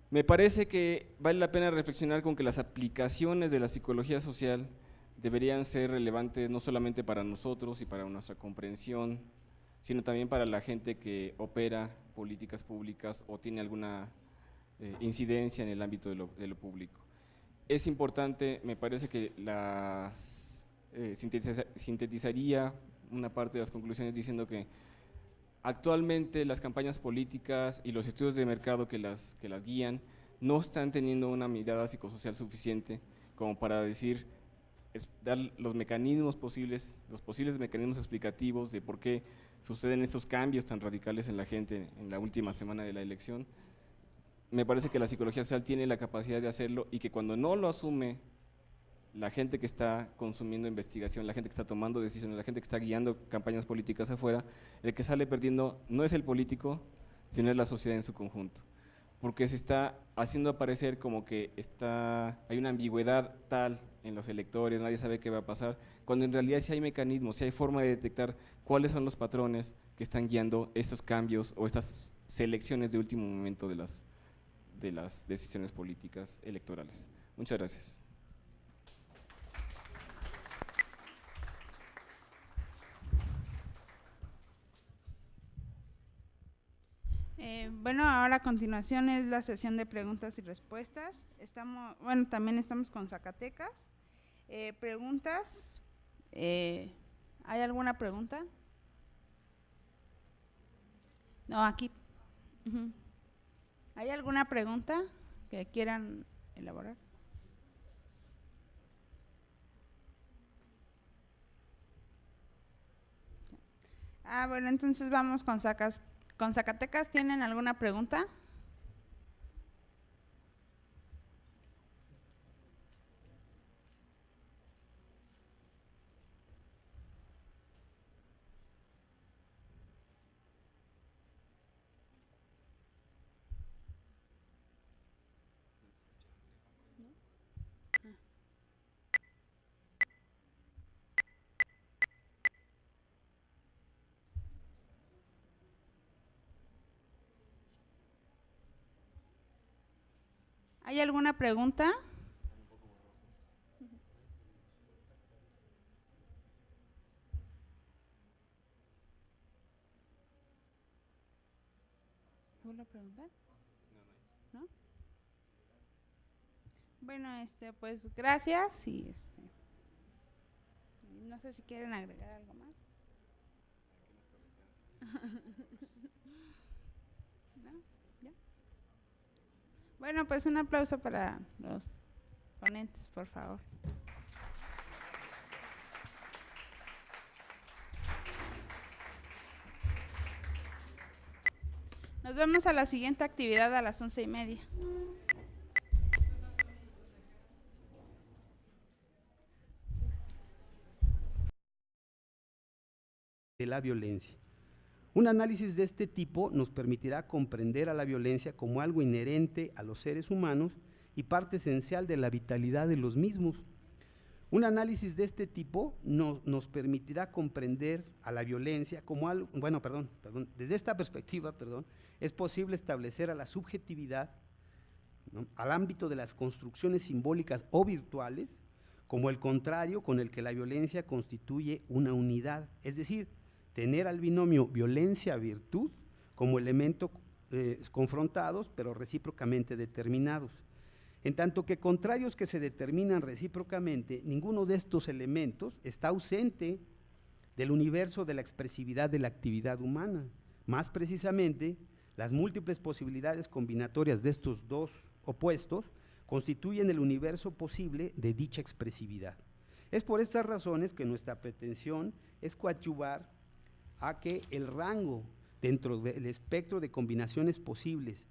Me parece que vale la pena reflexionar con que las aplicaciones de la psicología social deberían ser relevantes no solamente para nosotros y para nuestra comprensión, sino también para la gente que opera políticas públicas o tiene alguna incidencia en el ámbito de lo público. Es importante, me parece que sintetizaría una parte de las conclusiones diciendo que actualmente las campañas políticas y los estudios de mercado que las guían no están teniendo una mirada psicosocial suficiente como para decir, dar los mecanismos posibles, los posibles mecanismos explicativos de por qué suceden estos cambios tan radicales en la gente en la última semana de la elección. Me parece que la psicología social tiene la capacidad de hacerlo y que cuando no lo asume la gente que está consumiendo investigación, la gente que está tomando decisiones, la gente que está guiando campañas políticas afuera, el que sale perdiendo no es el político, sino es la sociedad en su conjunto, porque se está haciendo aparecer como que hay una ambigüedad tal en los electores, nadie sabe qué va a pasar, cuando en realidad sí hay mecanismos, sí hay forma de detectar cuáles son los patrones que están guiando estos cambios o estas selecciones de último momento de las decisiones políticas electorales. Muchas gracias. Bueno, ahora a continuación es la sesión de preguntas y respuestas. También estamos con Zacatecas. Preguntas. ¿Hay alguna pregunta? No, aquí. ¿Hay alguna pregunta que quieran elaborar? Bueno, entonces vamos con Zacatecas. ¿Tienen alguna pregunta? ¿Hay alguna pregunta? ¿Alguna pregunta? ¿No? Bueno, pues gracias y no sé si quieren agregar algo más. ¿No? ¿Ya? Bueno, pues un aplauso para los ponentes, por favor. Nos vemos a la siguiente actividad a las 11:30. De la violencia. Un análisis de este tipo nos permitirá comprender a la violencia como algo inherente a los seres humanos y parte esencial de la vitalidad de los mismos. Un análisis de este tipo nos permitirá comprender a la violencia como algo, desde esta perspectiva, es posible establecer a la subjetividad, ¿no?, al ámbito de las construcciones simbólicas o virtuales, como el contrario con el que la violencia constituye una unidad, es decir, tener al binomio violencia-virtud como elementos confrontados, pero recíprocamente determinados. En tanto que contrarios que se determinan recíprocamente, ninguno de estos elementos está ausente del universo de la expresividad de la actividad humana. Más precisamente, las múltiples posibilidades combinatorias de estos dos opuestos constituyen el universo posible de dicha expresividad. Es por estas razones que nuestra pretensión es coadyuvar a que el rango dentro del espectro de combinaciones posibles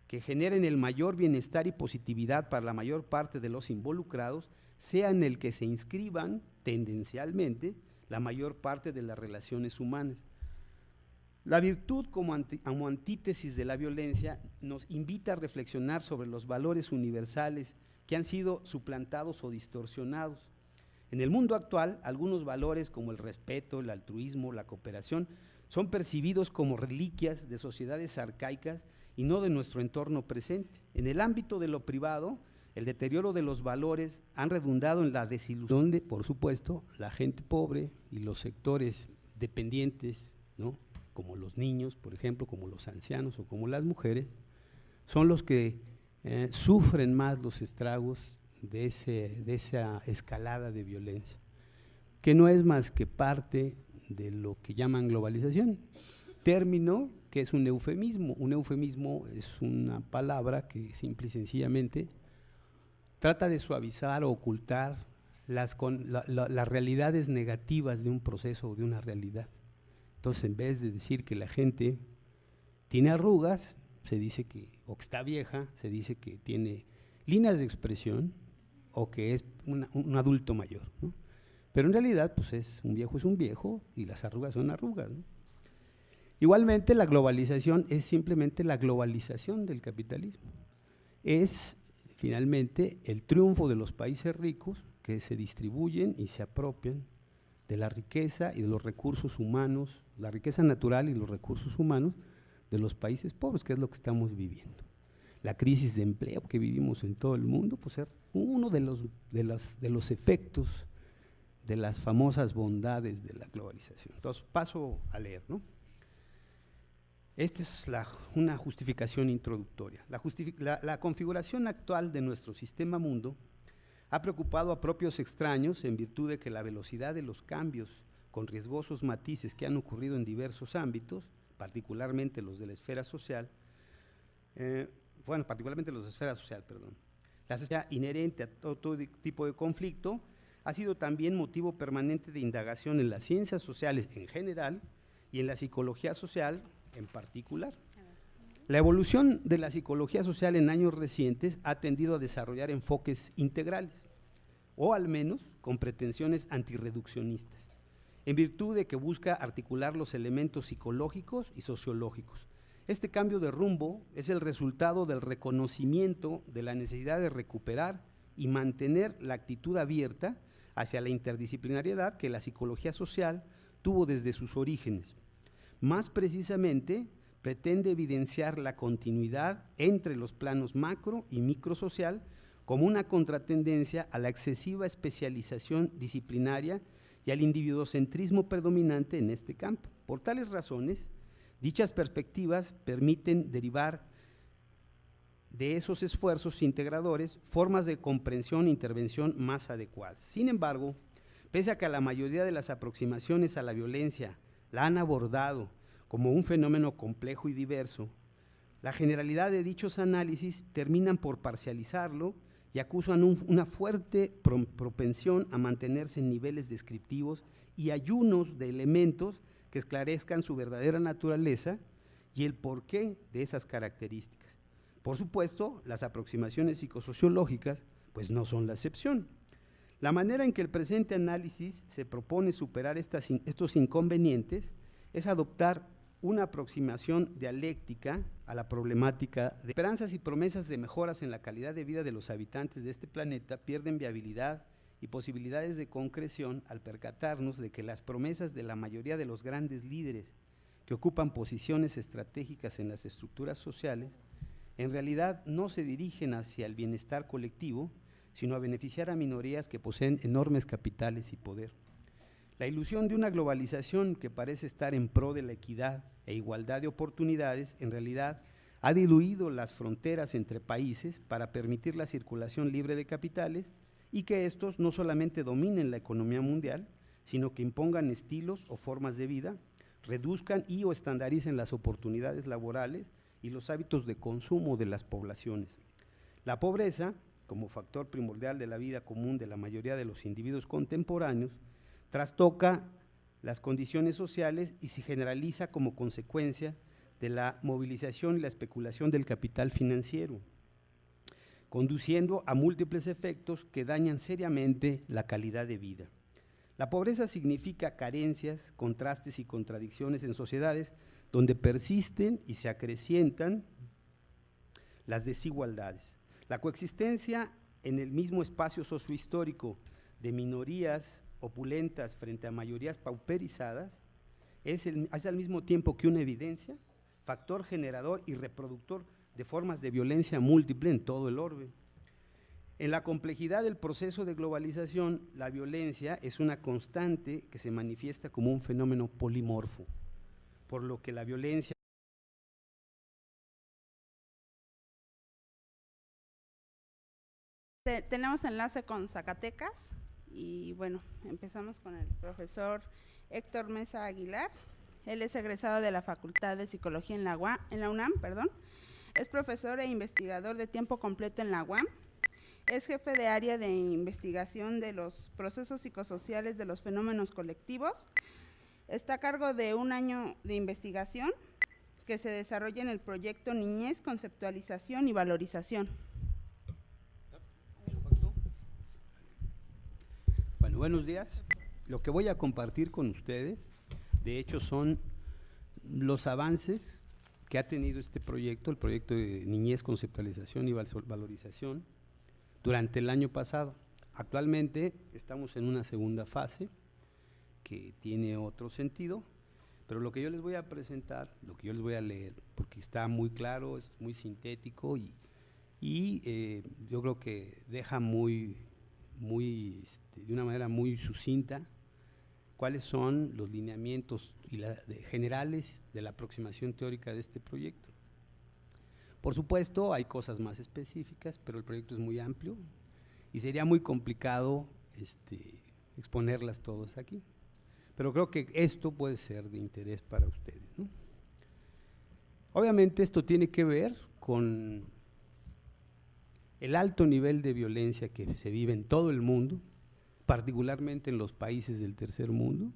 que generen el mayor bienestar y positividad para la mayor parte de los involucrados, sea en el que se inscriban tendencialmente la mayor parte de las relaciones humanas. La virtud como antítesis de la violencia nos invita a reflexionar sobre los valores universales que han sido suplantados o distorsionados. En el mundo actual, algunos valores como el respeto, el altruismo, la cooperación, son percibidos como reliquias de sociedades arcaicas y no de nuestro entorno presente. En el ámbito de lo privado, el deterioro de los valores han redundado en la desilusión, donde, por supuesto, la gente pobre y los sectores dependientes, ¿no?, como los niños, por ejemplo, como los ancianos o como las mujeres, son los que sufren más los estragos de esa escalada de violencia, que no es más que parte de lo que llaman globalización, término que es un eufemismo. Un eufemismo es una palabra que simple y sencillamente trata de suavizar o ocultar las realidades negativas de un proceso o de una realidad. Entonces, en vez de decir que la gente tiene arrugas, se dice que, o que está vieja, se dice que tiene líneas de expresión o que es un adulto mayor, ¿no? Pero en realidad, pues un viejo y las arrugas son arrugas, ¿no? Igualmente, la globalización es simplemente la globalización del capitalismo. Es finalmente el triunfo de los países ricos que se distribuyen y se apropian de la riqueza y de los recursos humanos, la riqueza natural y los recursos humanos de los países pobres, que es lo que estamos viviendo. La crisis de empleo que vivimos en todo el mundo, pues es uno de los efectos de las famosas bondades de la globalización. Entonces, paso a leer, ¿no? Esta es una justificación introductoria. La configuración actual de nuestro sistema mundo ha preocupado a propios extraños en virtud de que la velocidad de los cambios con riesgosos matices que han ocurrido en diversos ámbitos, particularmente los de la esfera social, la sociedad inherente a todo tipo de conflicto, ha sido también motivo permanente de indagación en las ciencias sociales en general y en la psicología social en particular. La evolución de la psicología social en años recientes ha tendido a desarrollar enfoques integrales, o al menos con pretensiones antirreduccionistas, en virtud de que busca articular los elementos psicológicos y sociológicos. Este cambio de rumbo es el resultado del reconocimiento de la necesidad de recuperar y mantener la actitud abierta hacia la interdisciplinariedad que la psicología social tuvo desde sus orígenes. Más precisamente, pretende evidenciar la continuidad entre los planos macro y microsocial como una contratendencia a la excesiva especialización disciplinaria y al individuocentrismo predominante en este campo. Por tales razones, dichas perspectivas permiten derivar de esos esfuerzos integradores formas de comprensión e intervención más adecuadas. Sin embargo, pese a que la mayoría de las aproximaciones a la violencia la han abordado como un fenómeno complejo y diverso, la generalidad de dichos análisis terminan por parcializarlo y acusan una fuerte propensión a mantenerse en niveles descriptivos y ayunos de elementos que esclarezcan su verdadera naturaleza y el porqué de esas características. Por supuesto, las aproximaciones psicosociológicas pues no son la excepción. La manera en que el presente análisis se propone superar estos inconvenientes es adoptar una aproximación dialéctica a la problemática de esperanzas y promesas de mejoras en la calidad de vida de los habitantes de este planeta pierden viabilidad y posibilidades de concreción al percatarnos de que las promesas de la mayoría de los grandes líderes que ocupan posiciones estratégicas en las estructuras sociales, en realidad no se dirigen hacia el bienestar colectivo, sino a beneficiar a minorías que poseen enormes capitales y poder. La ilusión de una globalización que parece estar en pro de la equidad e igualdad de oportunidades, en realidad ha diluido las fronteras entre países para permitir la circulación libre de capitales y que estos no solamente dominen la economía mundial, sino que impongan estilos o formas de vida, reduzcan y o estandaricen las oportunidades laborales y los hábitos de consumo de las poblaciones. La pobreza, como factor primordial de la vida común de la mayoría de los individuos contemporáneos, trastoca las condiciones sociales y se generaliza como consecuencia de la movilización y la especulación del capital financiero, conduciendo a múltiples efectos que dañan seriamente la calidad de vida. La pobreza significa carencias, contrastes y contradicciones en sociedades donde persisten y se acrecientan las desigualdades. La coexistencia en el mismo espacio sociohistórico de minorías opulentas frente a mayorías pauperizadas es al mismo tiempo que una evidencia, factor generador y reproductor de formas de violencia múltiple en todo el orbe. En la complejidad del proceso de globalización, la violencia es una constante que se manifiesta como un fenómeno polimorfo, por lo que la violencia tenemos enlace con Zacatecas y bueno, empezamos con el profesor Héctor Mesa Aguilar. Él es egresado de la Facultad de Psicología en la UNAM, es profesor e investigador de tiempo completo en la UAM, es jefe de área de investigación de los procesos psicosociales de los fenómenos colectivos, está a cargo de un año de investigación que se desarrolla en el proyecto Niñez, Conceptualización y Valorización. Bueno, buenos días. Lo que voy a compartir con ustedes, de hecho, son los avances que ha tenido este proyecto, el proyecto de Niñez, Conceptualización y Valorización, durante el año pasado. Actualmente estamos en una segunda fase que tiene otro sentido, pero lo que yo les voy a presentar, lo que yo les voy a leer, porque está muy claro, es muy sintético y yo creo que deja de una manera muy sucinta cuáles son los lineamientos generales de la aproximación teórica de este proyecto. Por supuesto, hay cosas más específicas, pero el proyecto es muy amplio y sería muy complicado exponerlas todas aquí. Pero creo que esto puede ser de interés para ustedes, ¿no? Obviamente esto tiene que ver con el alto nivel de violencia que se vive en todo el mundo, particularmente en los países del tercer mundo,